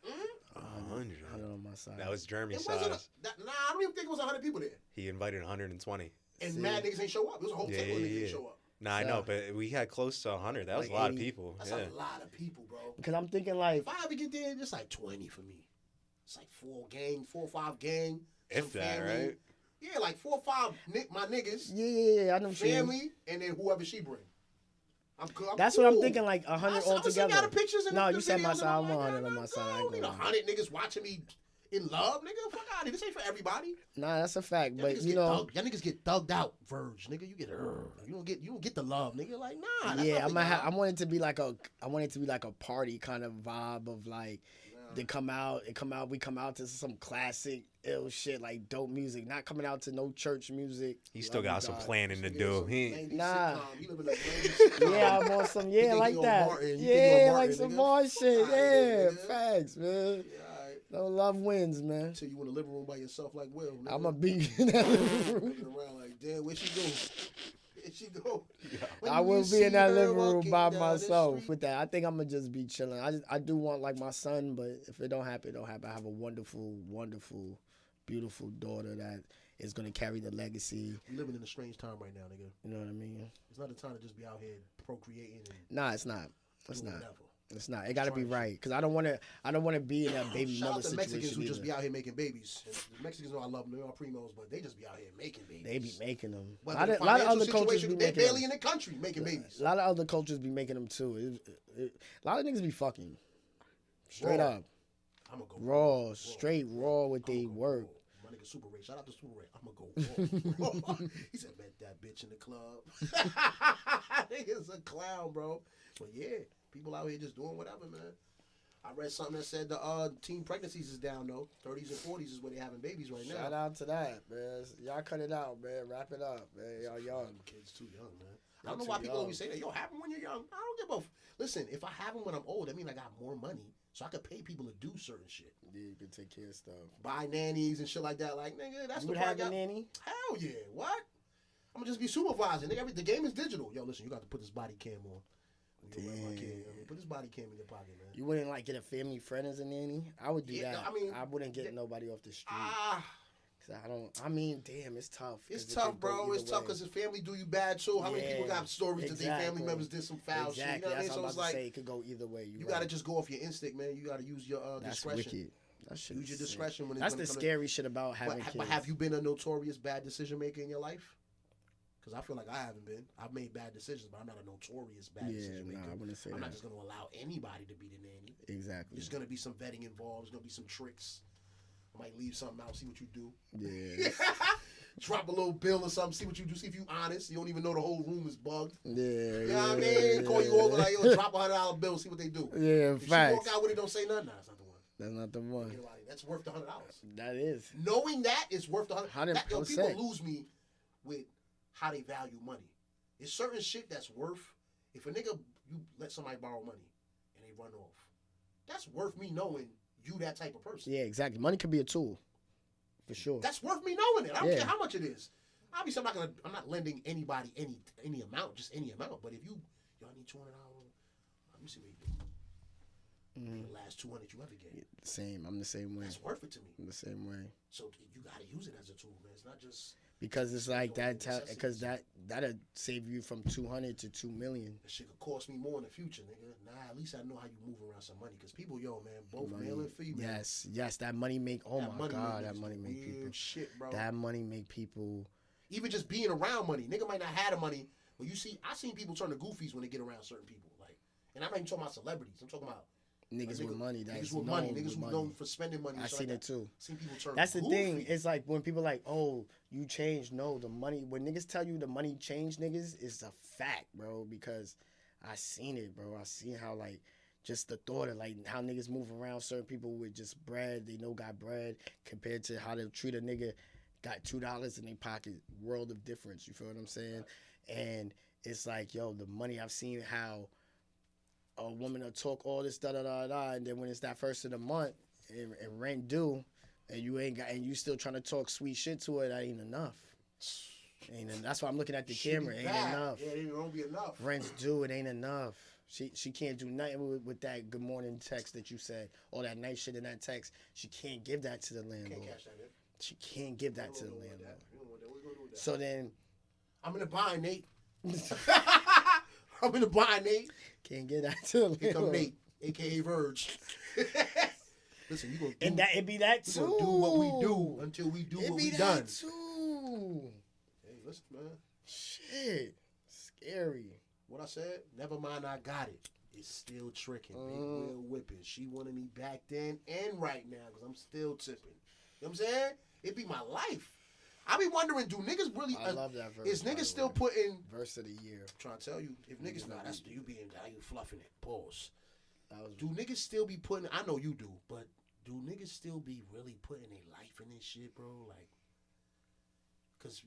100. 100 on my side. That was Jeremy It wasn't. size. Nah, I don't even think it was 100 people there. He invited 120. And See? mad niggas ain't show up. It was a whole Yeah, table of yeah, niggas yeah. didn't show up. Nah, I So- know, but we had close to 100. That was Like a lot of 80. people. That's Yeah. a lot of people, bro. Because I'm thinking like, If I ever get there, it's like 20 for me. It's like 4 or 5 gang. If some that, family. right? Yeah, like 4 or 5 my niggas, yeah, I know what you mean. family, and then whoever she bring. I'm That's cool. what I'm thinking, like 100 I'm altogether. y'all the pictures and No, the you said videos my and side. all I that. want 100 on Nah, my side. I I ain't don't need gonna lie. 100 niggas watching me in love, nigga. Fuck out of here. This ain't for everybody. Nah, that's a fact. Y'all But niggas you get know, thugged. Y'all niggas get thugged out, Verge, nigga. You don't get the love, nigga. Like, nah. That's yeah, not for y'all. I want it to be like a party kind of vibe of like we come out to some classic ill shit, like dope music, not coming out to no church music. He still Love got you, some God. planning to Nigga, do. some He 90s Nah. sitcom. You live in a 90s sitcom. Yeah, I'm on some think like he on that. Martin. You think he on Yeah, Martin, like some nigga? more Fuck shit. outta here, Yeah, nigga. facts, man. Yeah, all right. No love wins, man. Till you in the living room by yourself like Will. Nigga. I'ma be in that living room. Looking around like, damn, where she go? Where she go? When I you will see be in that her living room walking by down the myself street. with that. I think I'm gonna just be chilling. I do want like my son, but if it don't happen, it don't happen. I have a wonderful, wonderful, beautiful daughter that is gonna carry the legacy. We living in a strange time right now, nigga. You know what I mean? It's not the time to just be out here procreating and Nah, it's not. It's doing not. whatever. It's not. It got to be Trying right because I don't want to be in that baby Shout mother out to situation. Mexicans who just either. be out here making babies. And the Mexicans know I love them. They're all primos, but they just be out here making babies. They be making them. A Whether lot the of financial other cultures situation, be they making barely them. in the country making babies. A lot of other cultures be making them too. A lot of niggas be fucking straight Raw. up I'm gonna go raw, straight raw with I'ma they go work. raw. My nigga Super Ray. Shout out to Super Ray. I'm gonna go raw. He said, met that bitch in the club. Nigga's a clown, bro. But yeah, people out here just doing whatever, man. I read something that said the teen pregnancies is down though. 30s and 40s is where they having babies right now. Shout out to that, man. Y'all cut it out, man. Wrap it up, man. Y'all young. Kids too young, man. I Y'all don't know too why people young. always say that. Yo, have them when you're young. I don't give a. Listen, if I have them when I'm old, that means I got more money, so I could pay people to do certain shit, Yeah, you can take care of stuff. buy nannies and shit like that. Like, nigga, that's You the would part. have a y'all- nanny? Hell yeah, what? I'm gonna just be supervising. Nigga, the game is digital. Yo, listen, you got to put this body cam on. You around my kid. Damn. Put this body cam in your pocket, man. You wouldn't like get a family friend as a nanny? I would do Yeah, that. I mean, I wouldn't get nobody off the street. Ah, 'Cause I mean, damn, it's tough. 'cause it's it could tough, go bro. either It's tough way. because his family do you bad too. How many people Yeah, got stories that their family exactly. members did some foul shit? You Exactly. know what I mean? That's So what it's I'm about to like say. It could go either way. you got to just go off your instinct, man. You got to use your That's discretion. wicked. That shit Use your is sick. discretion when it's That's gonna the come to- scary shit about having kids. But have you been a notorious bad decision maker in your life? Because I feel like I haven't been. I've made bad decisions, but I'm not a notorious bad Yeah, decision maker. nah, I wouldn't say I'm that. not just going to allow anybody to be the nanny. Exactly. There's going to be some vetting involved. There's going to be some tricks. I might leave something out, see what you do. Yeah. Drop a little bill or something, see what you do, see if you honest. You don't even know the whole room is bugged. Yeah. You know what I mean? Call you over like, yo, drop $100 bill, see what they do. Yeah, If she facts. walk out with it, don't say nothing. Nah, that's not the one. That's not the one. Get about it. That's worth the $100. That is. Knowing that is worth the 100. Yo, 100%. people lose me with how they value money. It's certain shit that's worth. If a nigga you let somebody borrow money and they run off, that's worth me knowing you that type of person. Yeah, exactly. Money could be a tool. For sure. That's worth me knowing it. I don't Yeah. care how much it is. Obviously, I'm not lending anybody any amount, just any amount. But if you, yo, I need $200. Let me see what you do. Mhm. The last 200 you ever get. Same. I'm the same way. That's worth it to me. I'm the same way. So you gotta use it as a tool, man. It's not just Because it's like Yo, that. Because that'll save you from 200 to 2 million. that shit could cost me more in the future, nigga. Nah, at least I know how you move around some money. Because people, yo, man, both Money. male and female. Yes. That money make. Oh that my money god, make that niggas money do make weird people. shit, bro. That money make people. Even just being around money, nigga might not have the money, but you see, I seen people turn to goofies when they get around certain people. Like, and I'm not even talking about celebrities. I'm talking about Niggas with money. That's niggas with known money. Niggas with who money. known for spending money. I and shit seen like it that. too. Seen people turn. That's the goofy. thing. It's like when people like, oh, you changed. No, the money. When niggas tell you the money changed niggas, it's a fact, bro. Because I seen it, bro. I seen how like just the thought of like how niggas move around certain people with just bread. They know got bread compared to how they treat a nigga got $2 in their pocket. World of difference. You feel what I'm saying? And it's like, yo, the money I've seen how a woman will talk all this da, and then when it's that first of the month and rent due, and you ain't got, and you still trying to talk sweet shit to her, that ain't enough. That's why I'm looking at the Shit be camera. Ain't bad. enough. Yeah, it won't be enough. Rent's due. It ain't enough. She can't do nothing with that good morning text that you said, all that nice shit in that text. She can't give that to the landlord. Can't cash that in. She can't give that to the We don't want landlord. that. We don't want that. What we gonna do with that? So then, I'm in the bind, Nate. I'm in the bind, Nate. can't give that to the Here come landlord. Nate, aka Verge. Listen, you gonna do, And that it be that we too. gonna do what we do until we do It what be we that done. too. Hey, listen, man. Shit, scary. What I said? Never mind, I got it. It's still tricking. Big Will whipping. She wanted me back then and right now because I'm still tipping. You know what I'm saying? It be my life. I be wondering, do niggas really? I love that verse. Is by the niggas still way. putting? Verse of the year? I'm trying to tell you, if niggas, Niggas nah, don't that's be- you being, how you fluffing it. Pause. That was Do niggas still be putting? I know you do, but do niggas still be really putting their life in this shit, bro? Like, cause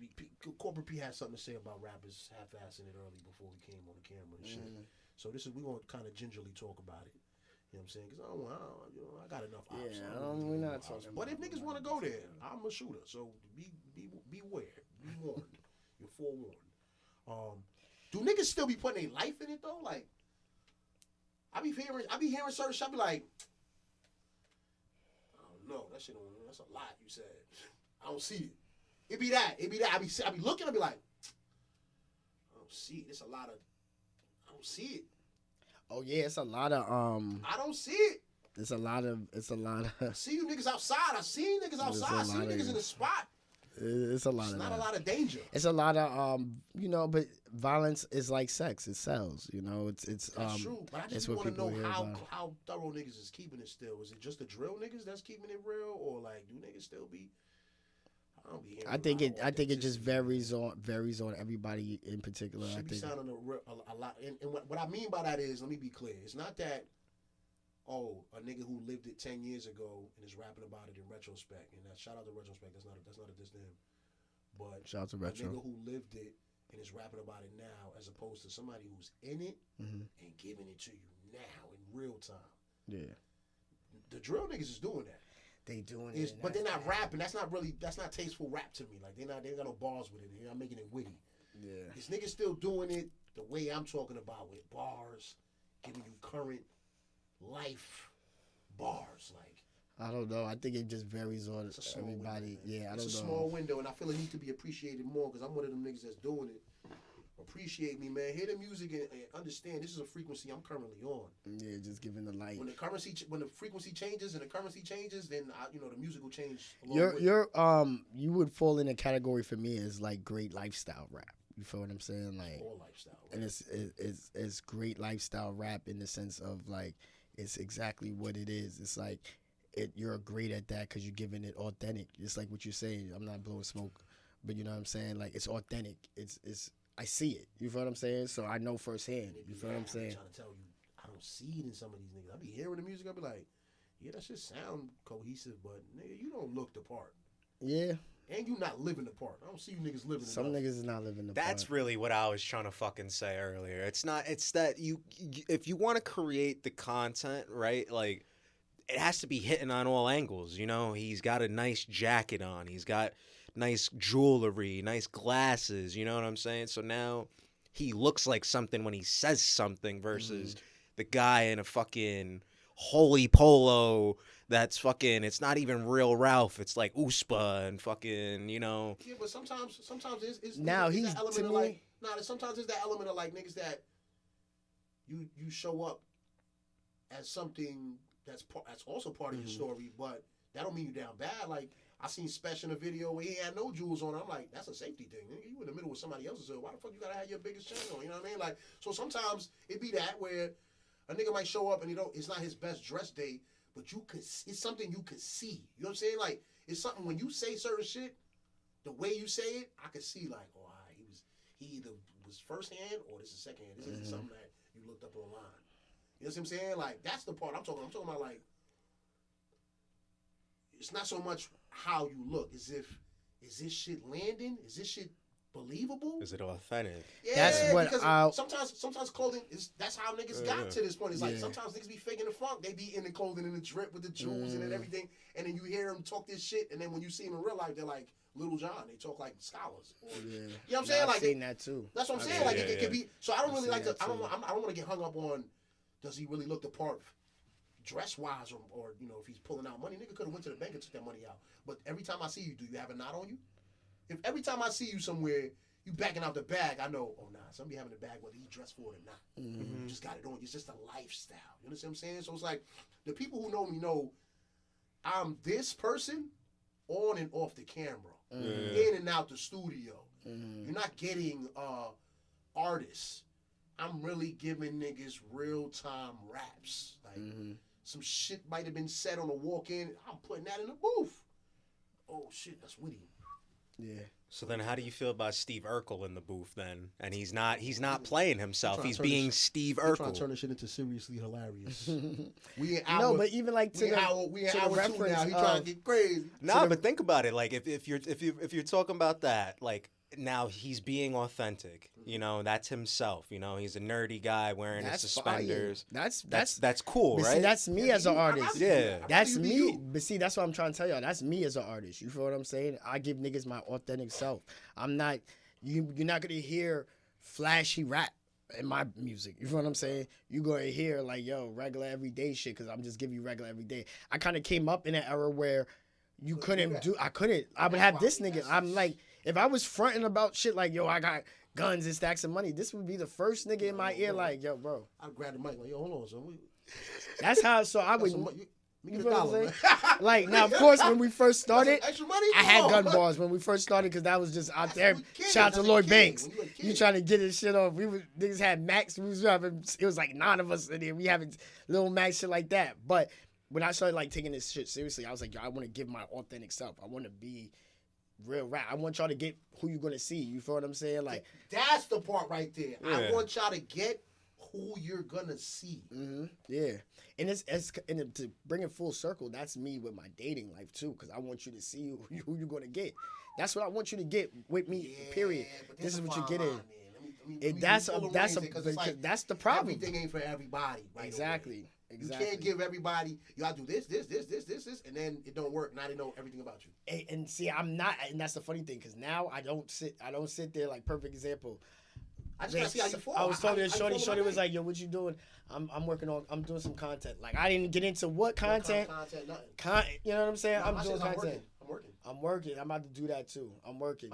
Corporate P had something to say about rappers half-assing it early before we came on the camera and shit. So this is we gonna kind of gingerly talk about it. You know what I'm saying? Cause I got enough options. Yeah, we're not talking But if about niggas want to go there, I'm a shooter. So beware, be warned. You're forewarned. Do niggas still be putting their life in it though? Like, I be hearing certain shit. I be like, I don't know. That shit, that's a lot. You said, I don't see it. It be that. I be looking. I be like, I don't see it. It's a lot of. I don't see it. Oh yeah, it's a lot of I don't see it. It's a lot of. I see you niggas outside. I see niggas outside. I see you niggas in the spot. It's a lot It's of. not that. a lot of danger. It's a lot of but violence is like sex. It sells. It's That's true. But I it's just what want to people know hear about it. how thorough niggas is keeping it still. Is it just the drill niggas that's keeping it real, or like do niggas still be? I don't be hearing. I think a lot of it just authenticity. varies on everybody in particular. I Should be think. sounding a lot. And what I mean by that is, let me be clear. It's not that, a nigga who lived it 10 years ago and is rapping about it in retrospect. And that shout out to retrospect. That's not a diss to him. But Shout out to a retro. nigga who lived it and is rapping about it now, as opposed to somebody who's in it Mhm. and giving it to you now in real time. Yeah, The drill niggas is doing that. they doing it. But they're not rapping. That's not tasteful rap to me. Like they ain't got no bars with it. They're not making it witty. Yeah. These niggas still doing it the way I'm talking about, with bars, giving you current life bars. Like, I don't know. I think it just varies on it's a small everybody. window, man. Yeah, I it's don't a know. small window, and I feel it needs to be appreciated more because I'm one of them niggas that's doing it. Appreciate me, man. Hear the music and understand this is a frequency I'm currently on. Yeah, just giving the light. When the frequency changes and the currency changes, then the music will change. Along with it. You would fall in a category for me as like great lifestyle rap. You feel what I'm saying? Like, All lifestyle. and it's great lifestyle rap in the sense of like it's exactly what it is. It's like you're great at that because you're giving it authentic. It's like what you're saying. I'm not blowing smoke, but you know what I'm saying. Like it's authentic. It's I see it. You feel what I'm saying? So I know firsthand. You feel what I'm saying? I'm trying to tell you, I don't see it in some of these niggas. I be hearing the music. I be like, yeah, that shit sound cohesive, but nigga, you don't look the part, Yeah. and you not living the part. I don't see you niggas living. Some enough. niggas is not living the That's part. really what I was trying to fucking say earlier. It's that you if you want to create the content, right? Like it has to be hitting on all angles, you know? He's got a nice jacket on. He's got nice jewelry, nice glasses, you know what I'm saying? So now he looks like something when he says something versus the guy in a fucking holy polo that's fucking, it's not even real Ralph. It's like Uspa and fucking, you know. Yeah, but sometimes it's Now it's he's- that element to of me- like sometimes it's that element of like niggas that you show up as something that's also part of your story, but that don't mean you down bad. Like I seen Special in a video where he had no jewels on. I'm like, that's a safety thing. Nigga, you in the middle with somebody else's. Why the fuck you gotta have your biggest chain on? You know what I mean? Like, so sometimes it be that where a nigga might show up and it's not his best dress day, but it's something you could see. You know what I'm saying? Like it's something when you say certain shit, the way you say it, I could see like, oh, he either was first hand or this is second hand. This isn't something that you looked up online. You know what I'm saying? Like that's the part I'm talking about. Like it's not so much how you look, is this shit landing? Is this shit believable? Is it authentic? Yeah, That's what because sometimes clothing that's how niggas got to this point. It's like Yeah. sometimes niggas be faking the funk. They be in the clothing and the drip with the jewels and everything, and then you hear them talk this shit, and then when you see them in real life, they're like Little John. They talk like scholars. Or, Yeah. You know what I'm saying? I've Like seen that too. That's what I'm saying. Yeah, Like yeah, it could be. So I don't I've really seen like to. that I don't too. want to get hung up on. Does he really look the part, dress wise, or if he's pulling out money? Nigga could have went to the bank and took that money out. But every time I see you, do you have a knot on you? If every time I see you somewhere, you backing out the bag, I know. Oh nah, somebody having the bag whether he dressed for it or not. Mm-hmm. You just got it on. It's just a lifestyle. You understand what I'm saying? So it's like the people who know me know I'm this person on and off the camera, in and out the studio. You're not getting artists. I'm really giving niggas real time raps. Like some shit might have been said on a walk in. I'm putting that in the booth. Oh shit, that's witty. Yeah. So then, how do you feel about Steve Urkel in the booth then? And he's not playing himself. He's being Steve I'm trying Urkel. to turn this shit into seriously hilarious. No, but even like to we the hour to the two now. reference He trying to get crazy. Nah, but think about it. Like if you're talking about that, like now he's being authentic. You know, that's himself. You know, he's a nerdy guy wearing his suspenders. Fire. That's cool, But right? see, that's me as an artist. Yeah. That's me. But see, that's what I'm trying to tell y'all. That's me as an artist. You feel what I'm saying? I give niggas my authentic self. I'm not. You're not gonna hear flashy rap in my music. You feel what I'm saying? You gonna hear like regular everyday shit because I'm just giving you regular everyday. I kind of came up in an era where you couldn't do. I couldn't. I would have this nigga. I'm like, if I was fronting about shit like I got guns and stacks of money, this would be the first nigga in my ear like, bro. I'd grab the mic like, hold on, son. That's how. So I would. You feel what I'm saying? Like now, of course, when we first started, extra money? I had gun bars when we first started because that was just out there. Shout out to Lloyd Banks. You trying to get his shit off? Niggas had Max. We was having. It was like 9 of us in there. We having little Max shit like that. But when I started like taking this shit seriously, I was like, I want to give my authentic self. I want to be real rap. I want y'all to get who you're gonna see. You feel what I'm saying? Like that's the part right there. Yeah. I want y'all to get who you're gonna see. Yeah, and and to bring it full circle, that's me with my dating life too. Because I want you to see who you're gonna get. That's what I want you to get with me. Yeah, period. but This is what you fine get in. line, man. That's the problem. Everything ain't for everybody. Right Exactly. away. Exactly. You can't give everybody. You gotta do this, and then it don't work. Now they know everything about you. And see, I'm not, and that's the funny thing because now I don't sit there like perfect example. I just gotta see how you fall. I was talking to Shorty. I Shorty was like, "Yo, what you doing?" I'm doing some content. Like I didn't get into what content. Nothing. You know what I'm saying? No, I'm doing content. I'm working. I'm about to do that too. I'm working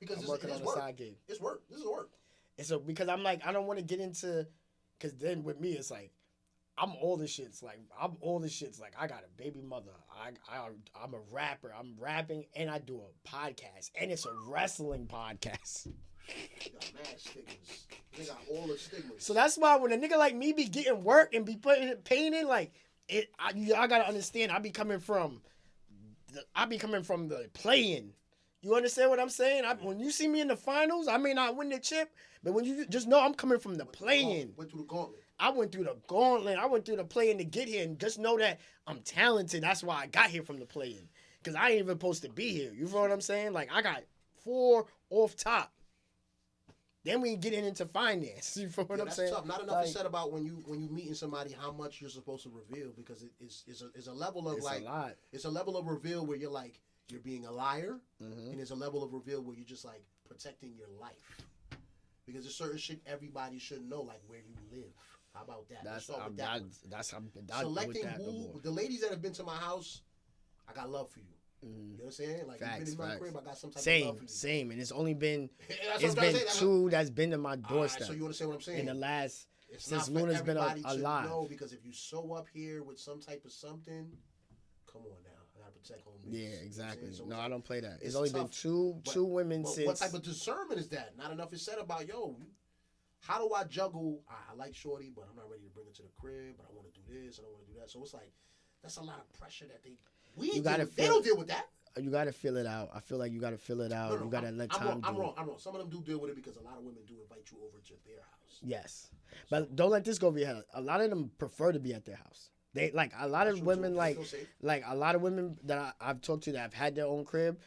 because I'm working on the side gig. It's work. This is work. And so because I'm like I don't want to get into, because then with me it's like I'm all the shits. Like I got a baby mother. I'm a rapper. I'm rapping and I do a podcast and it's a wrestling podcast. They got mad stigmas. They got all the stigmas. So that's why when a nigga like me be getting work and be putting pain in, like I gotta understand. I be coming from the playing. You understand what I'm saying? When you see me in the finals, I may not win the chip, but when you just know I'm coming from the playing. Went through the gauntlet. I went through the gauntlet. I went through the playing to get here, and just know that I'm talented. That's why I got here from the playing, because I ain't even supposed to be here. You feel what I'm saying? Like I got 4 off top. Then we getting into finance. You feel what I'm saying? Tough. Not enough is said about when you meeting somebody how much you're supposed to reveal, because it's a level of It's like a lot. It's a level of reveal where you're like you're being a liar, and there's a level of reveal where you're just like protecting your life, because there's certain shit everybody should know, like where you live. How about that? Selecting who the ladies that have been to my house, I got love for you. You know what I'm saying? Like you've been in my crib, I got some type of love for you. Same, and it's only been it's been 2 that's been to my doorstep. So you understand what I'm saying? In the last it's since not Luna's been alive. No, because if you sew up here with some type of something, come on now, I gotta protect home base. Yeah, exactly. So no, I don't play that. It's tough. only been two women since. What type of discernment is that? Not enough is said about how do I juggle? I like Shorty, but I'm not ready to bring her to the crib. But I want to do this, and I want to do that. So it's like that's a lot of pressure that they don't deal with that. You gotta feel it out. I feel like you gotta feel it out. No, you gotta let time. I'm wrong. Some of them do deal with it because a lot of women do invite you over to their house. Yes, but don't let this go over your head. A lot of them prefer to be at their house. They like a lot of women like a lot of women that I've talked to that have had their own crib.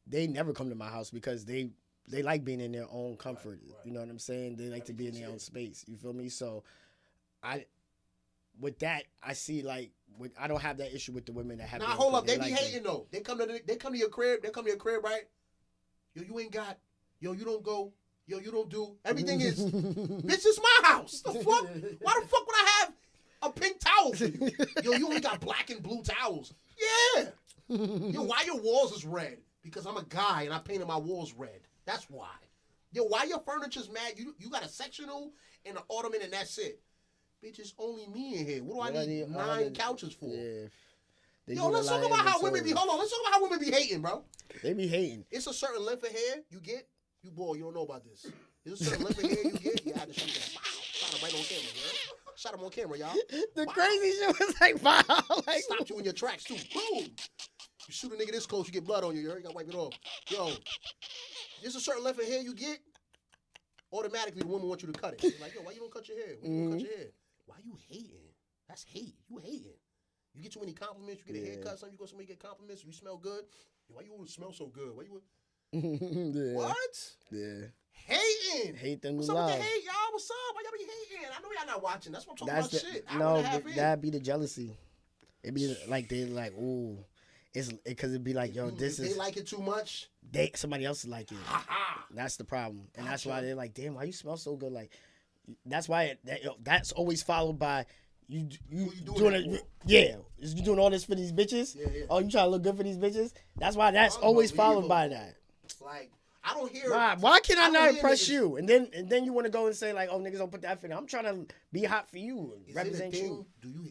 They never come to my house because they like being in their own comfort. Right. You know what I'm saying? They like to be in their own space. You feel me? So, with that, I see like I don't have that issue with the women that have. Nah, hold up. They be hating though. They come to your crib. They come to your crib, right? Yo, you ain't got. Yo, you don't go. Yo, you don't do. Everything is. Bitch, it's my house. The fuck? Why the fuck would I have a pink towel for you? Yo, you only got black and blue towels. Yeah. Yo, why your walls is red? Because I'm a guy and I painted my walls red. That's why. Yo, why your furniture's mad? You got a sectional and an ottoman and that's it. Bitch, it's only me in here. What do I need 9 couches for? Yeah. Yo, let's talk about how women be. Hold on, let's talk about how women be hating, bro. They be hating. It's a certain length of hair you get. You boy, you don't know about this. There's a certain length of hair you get. You had to shoot that. Shot him right on camera, man. Shot him on camera, y'all. The crazy shit was like, wow. Like, stopped you in your tracks too. Boom. You shoot a nigga this close, you get blood on you. You gotta wipe it off. Yo, there's a certain length of hair you get. Automatically, the woman wants you to cut it. They're like, yo, why you don't cut your hair? Why you don't cut your hair? Why you hating? That's hate. You hating. You get too many compliments. You get a haircut. Sometimes you go somewhere get compliments. You smell good. Yo, why you always smell so good? Why you? yeah. What? Yeah. Hating. Hate them What's to up love. with the hate, y'all? What's up? Why y'all be hating? I know y'all not watching. That's what I'm talking That's about. Shit. no, that'd be the jealousy. It'd be like they like, ooh, it's because it'd be like, yo, this if is they like it too much. Somebody else is like it. That's the problem, and that's why they're like, damn, why you smell so good? Like, that's why that's always followed by you doing it. Yeah, is you doing all this for these bitches? Yeah. Oh, you trying to look good for these bitches? That's why that's always followed by that. Like, I don't hear. Why can I not impress niggas. you? And then you want to go and say like, oh, niggas don't put that for them. I'm trying to be hot for you, and represent you.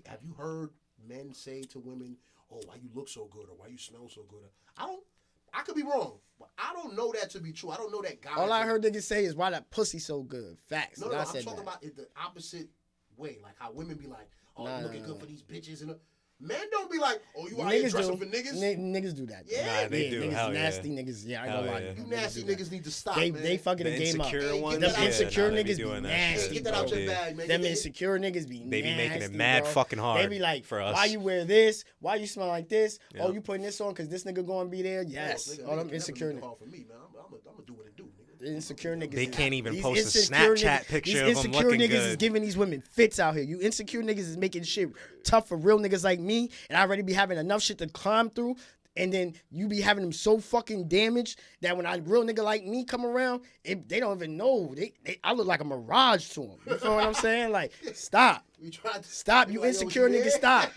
Have you heard men say to women, "Oh, why you look so good," or "Why you smell so good"? I could be wrong, but I don't know that to be true. I don't know that guy. All I heard niggas say is, "Why that pussy so good?" Facts. No, I'm talking about it the opposite way. Like how women be like, "Oh, you looking good for these bitches," and men don't be like, "Oh, you out here dressing for niggas." Niggas do that. Yeah, nah, they do. Niggas, Hell nasty niggas. Yeah, I ain't gonna lie. You nasty niggas need to stop. They fucking the game up. Them insecure niggas be nasty. Get that out your bag, man. Them insecure niggas be They be nasty, making it mad bro. fucking hard. They be like, for us. why you wear this? Why you smell like this? Yeah. Oh, you putting this on because this nigga gonna be there? Yes. All them insecure niggas. For me, man. I'm gonna do what it do, nigga. The insecure niggas. They can't even post a insecure Snapchat picture of these them insecure looking niggas good. is giving these women fits out here. You insecure niggas is making shit tough for real niggas like me, and I already be having enough shit to climb through. And then you be having them so fucking damaged that when a real nigga like me come around, they don't even know. I look like a mirage to them. You feel what I'm saying? Like, stop. Stop, you insecure nigga, stop.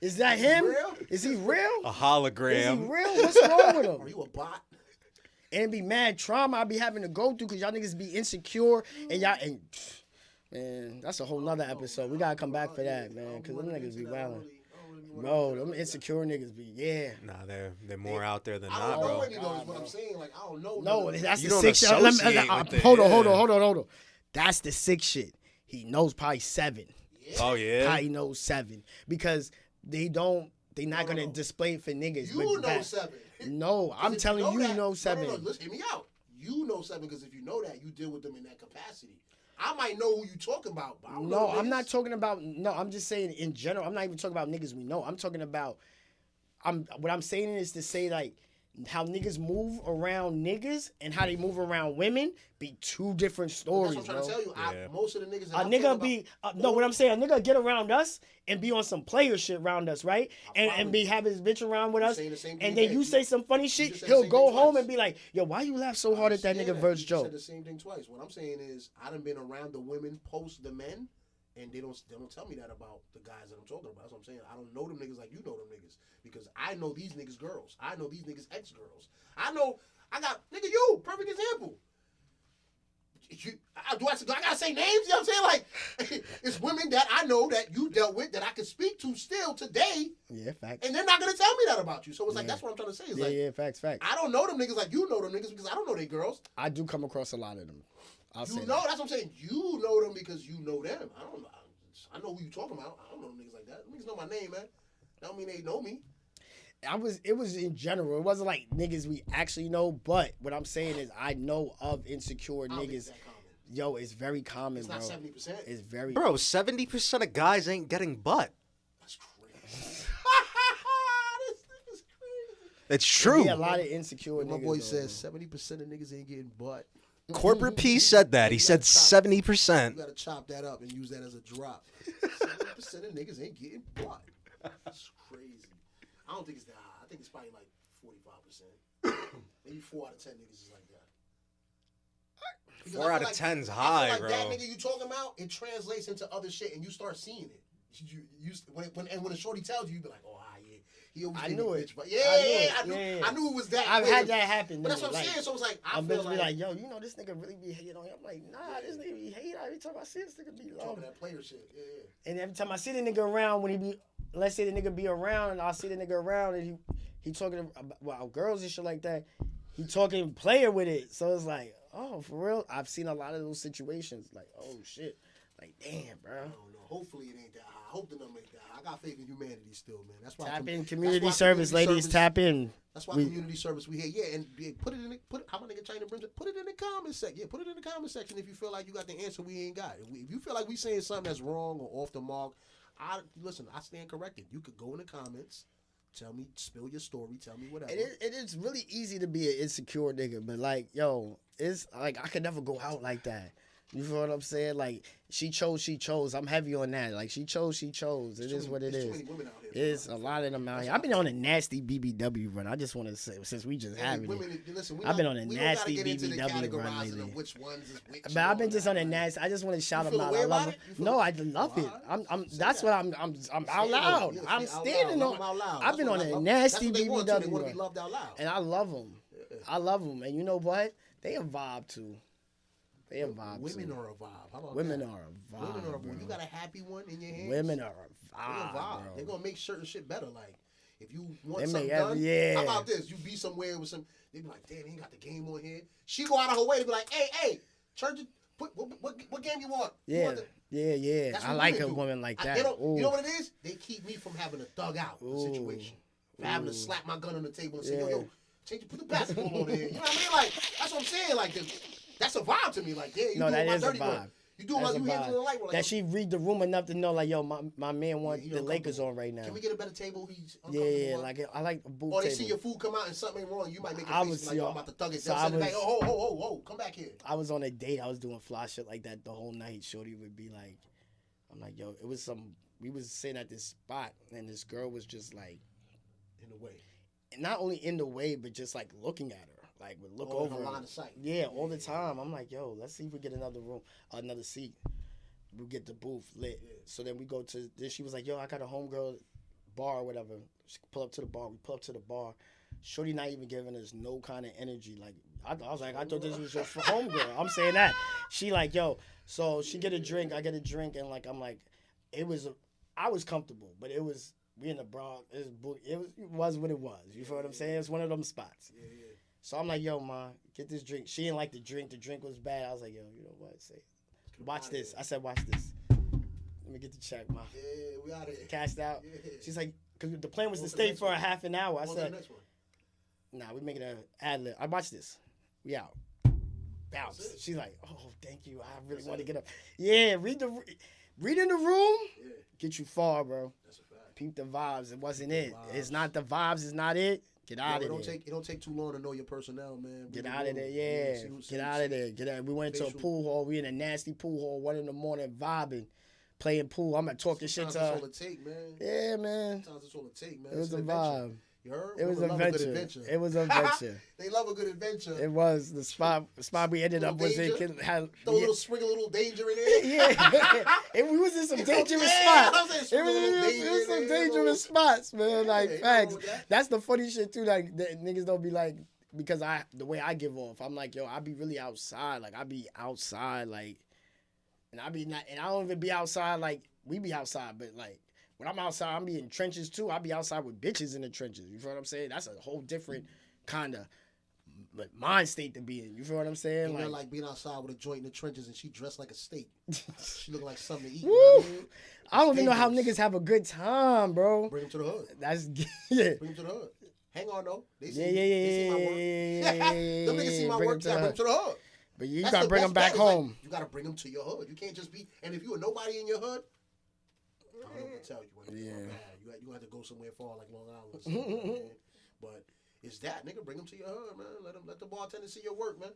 Is that him? Is he real? A hologram. Is he real? What's wrong with him? Are you a bot? And it be mad trauma I be having to go through because y'all niggas be insecure and man, that's a whole nother episode. We gotta come back for that, man, because them niggas be wildin'. Bro, them insecure niggas be, Nah, they're more out there than I not, don't know bro. any of those, is what I'm saying. Like, I don't know. no, that's You the don't sick shit. associate with it, Hold yeah. on. That's the sick shit. He knows probably 7. Oh yeah. Probably knows 7 because they not gonna display it for niggas. You but know that- 7. No, I'm telling you, know 7. No, listen, hear me out. You know 7 because if you know that, you deal with them in that capacity. I might know who you talking about, but I don't know I'm niggas. not talking about. No, I'm just saying in general. I'm not even talking about niggas we know. I'm talking about. What I'm saying is to say like how niggas move around niggas and how they move around women be 2 different stories, That's what I'm bro. trying to tell you. Yeah. Most of the niggas. A nigga be no, what I'm saying, a nigga get around us and be on some player shit around us, right? And be having his bitch around with us, saying the same thing and then again. you say some funny shit, just said the he'll same go thing home twice. and be like, yo, why you laugh so hard at that nigga Verge You joke? said the same thing twice. What I'm saying is, I done been around the women post the men, and they don't tell me that about the guys that I'm talking about. That's what I'm saying. I don't know them niggas like you know them niggas because I know these niggas girls. I know these niggas ex girls. I got nigga you perfect example. I gotta say names? You know what I'm saying? Like, it's women that I know that you dealt with that I can speak to still today, Yeah, facts. and they're not gonna tell me that about you. So it's like that's what I'm trying to say. It's like Facts. I don't know them niggas like you know them niggas because I don't know they girls. I do come across a lot of them. I'll say You know, that's what I'm saying. You know them because you know them. I don't know. I know who you talking about. I don't know them niggas like that. Them niggas know my name, man. That don't mean they know me. It was in general. It wasn't like niggas we actually know, but what I'm saying is I know of insecure I don't think it's niggas. that common. Yo, it's very common, It's bro. not 70%. It's very Bro, 70% of guys ain't getting butt. That's crazy. this nigga's crazy. It's true. Yeah, a lot of insecure My niggas. boy though, says 70% of niggas ain't getting butt. Corporate P said that. He said 70%. You gotta chop that up and use that as a drop. 70% of niggas ain't getting butt. That's crazy. I don't think it's that high. I think it's probably like 45%. Maybe 4 out of 10 niggas is like that. Because 4 out of like, 10's I high, feel like bro. that nigga you talking about, it translates into other shit, and you start seeing it. When a shorty tells you, you be like, oh, yeah. He always I knew it. Bitch, but I knew it was that. I've way. had that happen. But that's what I'm saying. So it's like, I I'm feel be like, yo, you know, this nigga really be hating on you. I'm like, nah, this nigga be hating. Every time I see this nigga be talking love. that player shit. Yeah. And every time I see the nigga around, when he be, let's say the nigga be around, and I see the nigga around, and he talking about girls and shit like that. He talking player with it. So it's like, oh, for real? I've seen a lot of those situations. Like, oh shit. Like, damn, bro. I don't know. Hopefully it ain't that high. I hope the number ain't that high. I got faith in humanity still, man. That's why Tap in community service, ladies. Tap in. That's why community service we here. Yeah, and put it in the, how my nigga China brings it. Put it in the comment section. Yeah, put it in the comment section if you feel like you got the answer we ain't got. If you feel like we saying something that's wrong or off the mark, I stand corrected. You could go in the comments. Tell me, spill your story. Tell me whatever. It is really easy to be an insecure nigga, but like, yo, it's like I could never go out like that. You feel what I'm saying? Like, she chose. I'm heavy on that. Like, she chose. It is what it is. It's a lot of them out here. I've been on a nasty BBW run. I just want to say, since we just having it. I've been on a nasty BBW run lately. Which ones is which, but I've been just on a nasty. I just want to shout them out. I love it. No, I love it. That's what I'm out loud. I'm standing on. I've been on a nasty BBW run. And I love them. I love them. And you know what? They a vibe too. They a vibe. Women are a vibe. How about women that? are a vibe. Women are a vibe. You got a happy one in your hands. Women are a vibe. Bro. They're gonna make certain shit better. Like if you want something done, how about this? You be somewhere with some. They be like, damn, he ain't got the game on here. She go out of her way to be like, hey, church. What game you want? Yeah. Yeah. I like a woman like that. You know what it is? They keep me from having to thug out the situation. For having to slap my gun on the table and say, yo, put the basketball on here. You know what I mean? Like that's what I'm saying. Like that's a vibe to me. Like, yeah, you doing my dirty work. You doing my handling the light work. That she read the room enough to know, like, yo, my man want the Lakers on right now. Can we get a better table? He's yeah, like I like a booth table. Or they see your food come out and something ain't wrong. You might make a face like, yo, I'm about to thug it. So oh, come back here. I was on a date. I was doing fly shit like that the whole night. Shorty would be like, I'm like, yo, it was we was sitting at this spot and this girl was just like, in the way. And not only in the way, but just like looking at her. Like, would look over. Line of sight. Yeah, all the time. I'm like, yo, let's see if we get another seat. We get the booth lit. Yeah. So then we go to this. She was like, yo, I got a homegirl bar or whatever. She pull up to the bar. We pull up to the bar. Shorty not even giving us no kind of energy. Like, I was like, I thought this was just for homegirl. I'm saying that. She like, yo, so she get a drink. I get a drink. And like, I'm like, I was comfortable, but it was, we in the Bronx. It was what it was. You feel what I'm saying? It's one of them spots. Yeah. So I'm like, yo, ma, get this drink. She didn't like the drink. The drink was bad. I was like, yo, you know what? Watch this. I said, watch this. Let me get the check, ma. Yeah, we out here. Cashed out. Yeah. She's like, because the plan was to stay for a half an hour. I said, next one? Nah, we making an ad lib. I watch this. We out. Bounce. She's like, oh, thank you. I really want to get up. Yeah, read in the room. Yeah. Get you far, bro. That's a fact. Peep the vibes. It wasn't it. It's not the vibes. It's not it. Get out of there. It don't take too long to know your personnel, man. Get out of there, yeah. Get out of there. We went to a pool hall. We in a nasty pool hall, 1 in the morning, vibing, playing pool. I'm talking shit to her. That's all it take, man. Yeah, man. Sometimes it's all it take, man. It was a vibe. You heard? It was an adventure. It was an adventure. They love a good adventure. It was the spot we ended up was in. Spring a little danger in there. Yeah, and we was in some dangerous spots. It was some dangerous spots, man. Like facts. That's the funny shit too. Like niggas don't be like, because the way I give off, I'm like, yo, I be really outside. Like I be outside, like, and I don't even be outside like we be outside, but like. When I'm outside, I'm be in trenches too. I be outside with bitches in the trenches. You feel what I'm saying? That's a whole different kind of mind state to be in. You feel what I'm saying? Like, like being outside with a joint in the trenches and she dressed like a steak. She look like something to eat. Woo! You know what I mean? I don't even know how niggas have a good time, bro. Bring them to the hood. That's yeah. Bring them to the hood. Hang on though. They see, yeah. They see my work. Them niggas see my work. You gotta bring them to the hood. But you gotta bring them back home. Like, you gotta bring them to your hood. You can't just be. And if you a nobody in your hood. I don't know what to tell you. You have to go somewhere far like Long Island. But it's that, nigga. Bring them to your hood, man. Let the bartender see your work, man.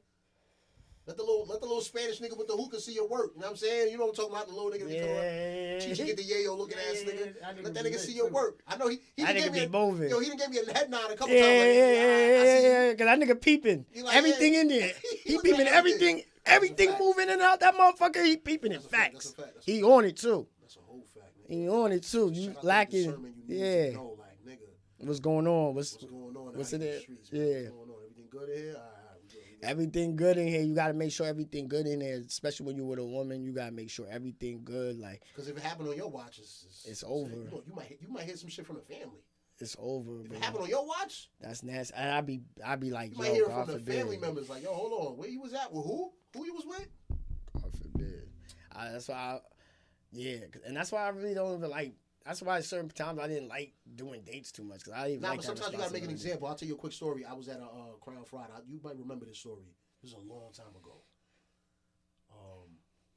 Let the little Spanish nigga with the hookah see your work. You know what I'm saying? You know what I'm talking about? The little nigga that be talking about. Chichi get the yayo looking ass nigga. Let that nigga see your work. I know he that done nigga be gave moving. me he done gave me a head nod a couple Yeah, times. Like, yeah, cause that nigga peeping. Like, everything in there. He peeping everything moving in and out that motherfucker. He peeping in facts. He on it too. That's a whole fact. He on it too. You lacking. Yeah. Know, like, nigga, what's going on? What's going on? What's in there? Streets, yeah. What's going on? Everything good in here? All right. Everything good in here. You gotta make sure everything good in there, especially when you with a woman. You gotta make sure everything good. Like, because if it happened on your watch, it's over. You might hear some shit from the family. It's over. If it happened on your watch, that's nasty. And I'd be like, you might hear it from the family members. Like, yo, hold on, where you was at? With who? Who you was with? God forbid. That's why. And that's why I really don't even like. That's why certain times I didn't like doing dates too much. Cause I even but sometimes you gotta make an example. I'll tell you a quick story. I was at a Crown Friday. You might remember this story. This was a long time ago.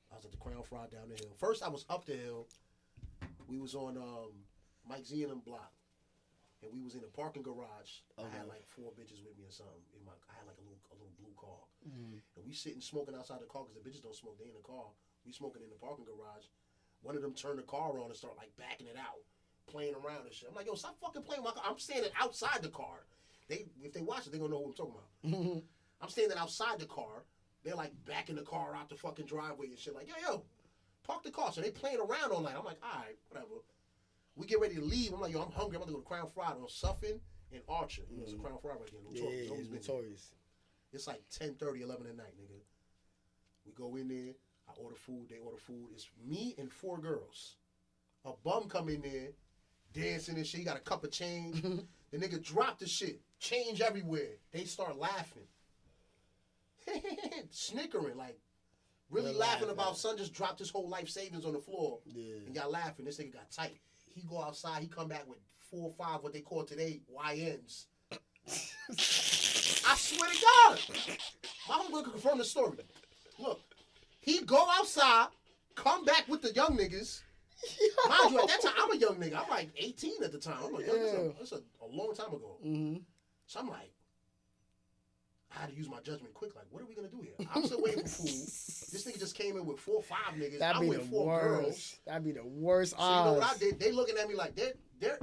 I was at the Crown Friday down the hill. First, I was up the hill. We was on Mike Z and them block, and we was in a parking garage. Okay. I had like 4 bitches with me or something. I had like a little blue car, and we sitting smoking outside the car because the bitches don't smoke. They in the car. We smoking in the parking garage. One of them turned the car on and start like backing it out, playing around and shit. I'm like, yo, stop fucking playing with my car. I'm standing outside the car. If they watch it, they gonna know what I'm talking about. I'm standing outside the car. They're like backing the car out the fucking driveway and shit. Like, yo, park the car. So they playing around all night. I'm like, all right, whatever. We get ready to leave. I'm like, yo, I'm hungry. I'm about to go to Crown Friday on Suffin and Archer. You know, it's a Crown Friday right there. Notorious. Yeah, it's notorious. It's like 10:30, 11 at night, nigga. We go in there. I order food. They order food. It's me and 4 girls. A bum come in there, dancing and shit. He got a cup of change. The nigga dropped the shit. Change everywhere. They start laughing. Snickering, like really laughing about son just dropped his whole life savings on the floor. Yeah. And y'all laughing. This nigga got tight. He go outside. He come back with 4 or 5 what they call today YNs. I swear to God. My homeboy can confirm the story. Look. He go outside, come back with the young niggas. Mind you, at that time, I'm a young nigga. I'm like 18 at the time. I'm like, that's a long time ago. Mm-hmm. So I'm like, I had to use my judgment quick. Like, what are we going to do here? I'm still waiting for food. This nigga just came in with 4 or 5 niggas. I'm with 4 girls. That'd be the worst odds. So you know what I did? They looking at me like, they're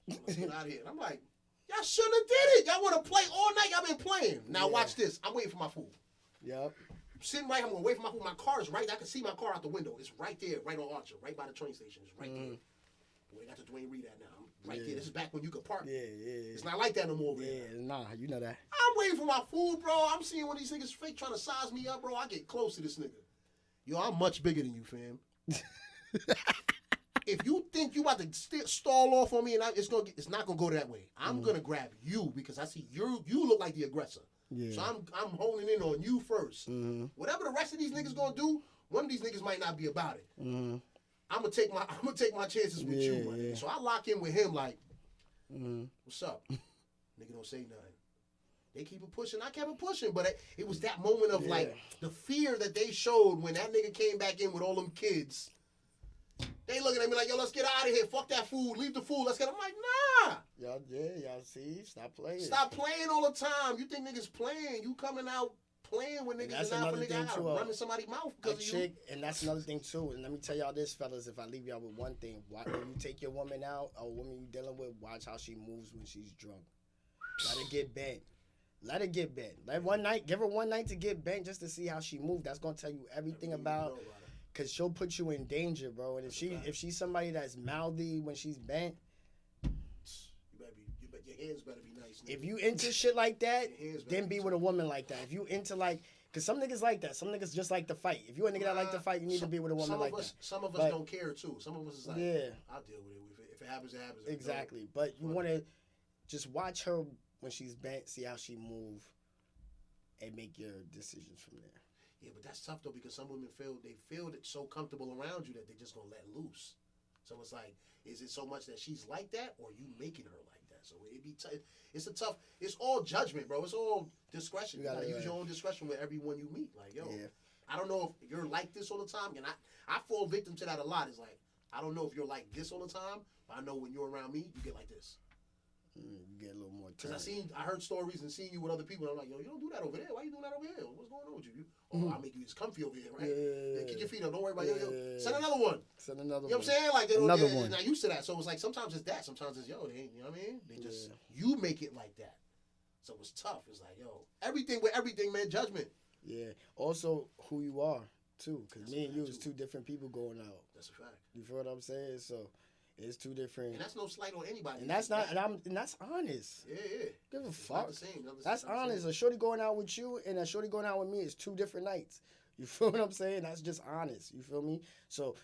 let's get out of here. And I'm like, y'all shouldn't have did it. Y'all want to play all night. Y'all been playing. Now watch this. I'm waiting for my food. Yep. Sitting right, I'm gonna wait for my food. My car is right. I can see my car out the window. It's right there, right on Archer, right by the train station. It's right there. Boy, got the Dwayne Reed at now. I'm right there. This is back when you could park. Yeah. It's not like that no more. Nah, you know that. I'm waiting for my food, bro. I'm seeing one of these niggas fake trying to size me up, bro. I get close to this nigga. Yo, I'm much bigger than you, fam. If you think you about to stall off on me, and it's not gonna go that way. I'm gonna grab you because I see you look like the aggressor. Yeah. So I'm honing in on you first. Mm-hmm. Whatever the rest of these niggas gonna do, one of these niggas might not be about it. Mm-hmm. I'm gonna take my chances with you, man. Yeah. So I lock in with him like, what's up? Nigga don't say nothing. They keep it pushing. I kept it pushing, but it was that moment of like the fear that they showed when that nigga came back in with all them kids. They looking at me like, yo, let's get out of here. Fuck that food. Leave the food. Let's get. I'm like, nah. Y'all see? Stop playing. Stop playing all the time. You think niggas playing? You coming out playing with niggas and not for niggas out running somebody's mouth because of you. And that's another thing too. And let me tell y'all this, fellas. If I leave y'all with one thing, when you take your woman out, or a woman you dealing with, watch how she moves when she's drunk. Let her get bent. Let her get bent. Give her one night to get bent just to see how she moves. That's gonna tell you everything about. Cause she'll put you in danger, bro. And if she's somebody that's mouthy when she's bent, your hands better be nice. Nigga. If you into shit like that, then be with a woman like that. If you into cause some niggas like that. Some niggas just like to fight. If you a nigga that like to fight, you need to be with a woman like that. Some of us don't care too. Some of us is like, I'll deal with it. If it happens, it happens. Exactly. But you want to just watch her when she's bent, see how she move, and make your decisions from there. Yeah, but that's tough though because some women feel it so comfortable around you that they just gonna let loose. So it's like, is it so much that she's like that, or you making her like that? So it's it's all judgment, bro. It's all discretion. You gotta use your own discretion with everyone you meet. Like, yo, I don't know if you're like this all the time, and I fall victim to that a lot. It's like, I don't know if you're like this all the time, but I know when you're around me, you get like this. Get a little more Because time. I heard stories and seen you with other people. And I'm like, yo, you don't do that over there. Why you doing that over here? What's going on with you? I'll make you just comfy over here, right? Yeah, kick your feet up. Don't worry about it. Yo, send another one. Send another one. You know what I'm saying? Like, they Another they're one. not used to that. So it's like sometimes it's that. Sometimes it's, yo, they, you know what I mean? They just, you make it like that. So it's tough. It's like, yo, everything with everything, man, judgment. Yeah. Also, who you are, too. Because me and you is two different people going out. That's a fact. You feel what I'm saying? So it's two different. And that's no slight on anybody. And that's not, and that's honest. Yeah. Give a It's fuck. not the same. That's honest. A shorty going out with you and a shorty going out with me is two different nights. You feel what I'm saying? That's just honest. You feel me? So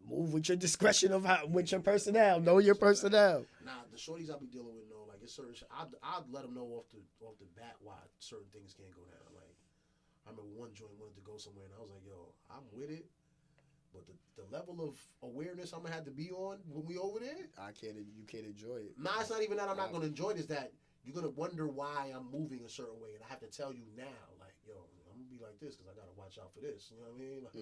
move with your discretion with your personnel. Know your personnel. Nah, the shorties I be dealing with know, like, it's certain shit. I'd let them know off the bat why certain things can't go down. Like, I remember one joint wanted to go somewhere and I was like, yo, I'm with it. But the level of awareness I'm gonna have to be on when we over there, You can't enjoy it. nah, it's not even that I'm not gonna enjoy this. That you're gonna wonder why I'm moving a certain way, and I have to tell you now, like, yo, I'm gonna be like this because I gotta watch out for this. You know what I mean? Like,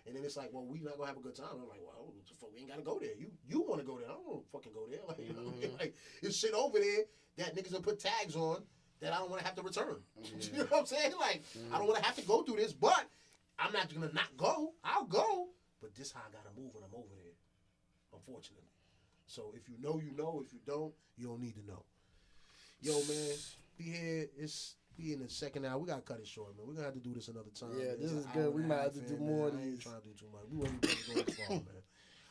and then it's like, well, we not gonna have a good time. I'm like, well, what the fuck, we ain't gotta go there. You want to go there? I don't want to fucking go there. Like, you know what I mean? Like, it's shit over there that niggas will put tags on that I don't want to have to return. You know what I'm saying? Like, I don't want to have to go through this, but I'm not gonna not go. I'll go. But this how I gotta move when I'm over there, unfortunately. So if you know, you know. If you don't need to know. Yo, man, be here. Be in the second hour. We gotta cut it short, man. We're gonna have to do this another time. Yeah, man. this It's is an good. hour We and a might have half to do in, more man. of I ain't these. trying to do too much. We wasn't going this far, man.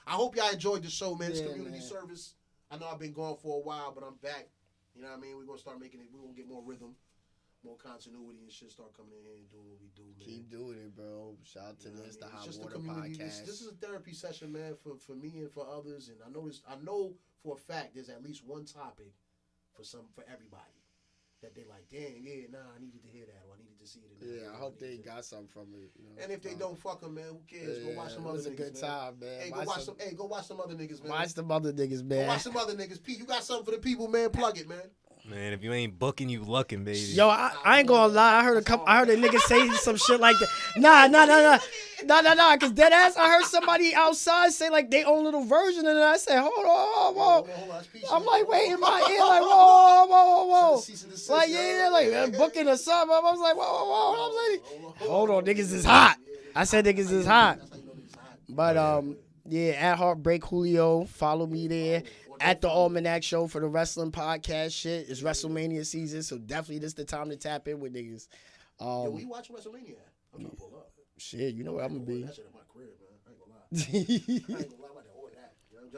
I hope y'all enjoyed the show, man. It's community service. I know I've been gone for a while, but I'm back. You know what I mean? We're gonna start making it. We're gonna get more rhythm, more continuity, and shit. Start coming in here and doing what we do, man. Keep doing it, bro. Shout out to this, the Hot Water Podcast. This is a therapy session, man, for me and for others. And I know for a fact there's at least one topic for everybody that they like. Damn, yeah, nah, I needed to hear that, or I needed to see it. Yeah, I hope they got something from it. You know, and if they don't, fuck them, man. Who cares? Go watch some other niggas. It was a good time, man. Hey, go watch some other niggas, man. Watch some other niggas, man. Go watch some other niggas. Pete, you got something for the people, man. Plug it, man. Man, if you ain't booking, you lucking, baby. Yo, I ain't gonna lie. I heard a nigga say some shit like that. Nah. Cause dead ass, I heard somebody outside say like they own little version, and I said, hold on, whoa. I'm like, wait in my ear, like, whoa. Like, yeah, like booking or something. I was like, whoa. I was like, hold on, niggas is hot. I said niggas is hot. But yeah, at Heartbreak Julio, follow me there. At the Almanac Show for the wrestling podcast shit. It's WrestleMania season, so definitely this the time to tap in with niggas. Yo, we watch WrestleMania. I'm gonna pull up. Shit, you know where I'm gonna be. That shit in my crib, man. I ain't gonna lie. I ain't gonna lie about that. Order that. You know,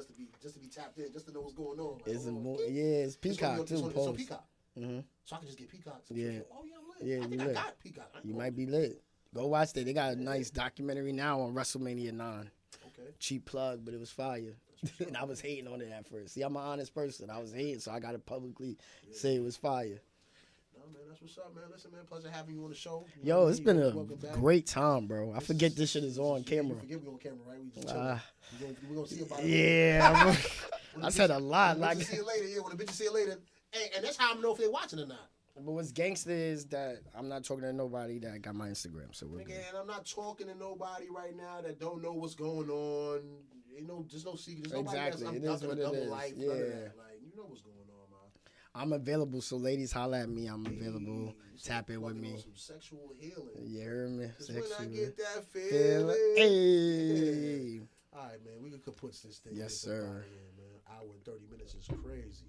just to be tapped in, just to know what's going on. Like, it's Peacock too. It's on Peacock. Mm-hmm. So I can just get Peacock. Yeah. Oh yeah, I'm lit. Yeah, I think I got Peacock. You might be lit. Go watch that. They got a nice documentary now on WrestleMania 9. Okay. Cheap plug, but it was fire. And I was hating on it at first. See, I'm an honest person. I was hating, so I got to publicly say it was fire. No, man, that's what's up, man. Listen, man, pleasure having you on the show. Yo, it's been a great time, bro. I forget this shit is on camera. You forget we on camera, right? We just chilling. We're going to see about it. Yeah. I said a lot. When the bitches see it later. Yeah, when the bitches see it later. Hey, and that's how I know if they're watching or not. But what's gangster is that I'm not talking to nobody that got my Instagram, so we're good. And I'm not talking to nobody right now that don't know what's going on. You know, there's no secret. There's nobody Exactly. that's It is what it double is. life. Yeah. None of that. Like, you know what's going on, man. I'm available, so ladies, holla at me. I'm available. Tap in with me. Some sexual healing. You heard me? When I get that feeling. Hey. All right, man. We can kaput this thing. Yes, sir. Here, man. Hour and 30 minutes is crazy.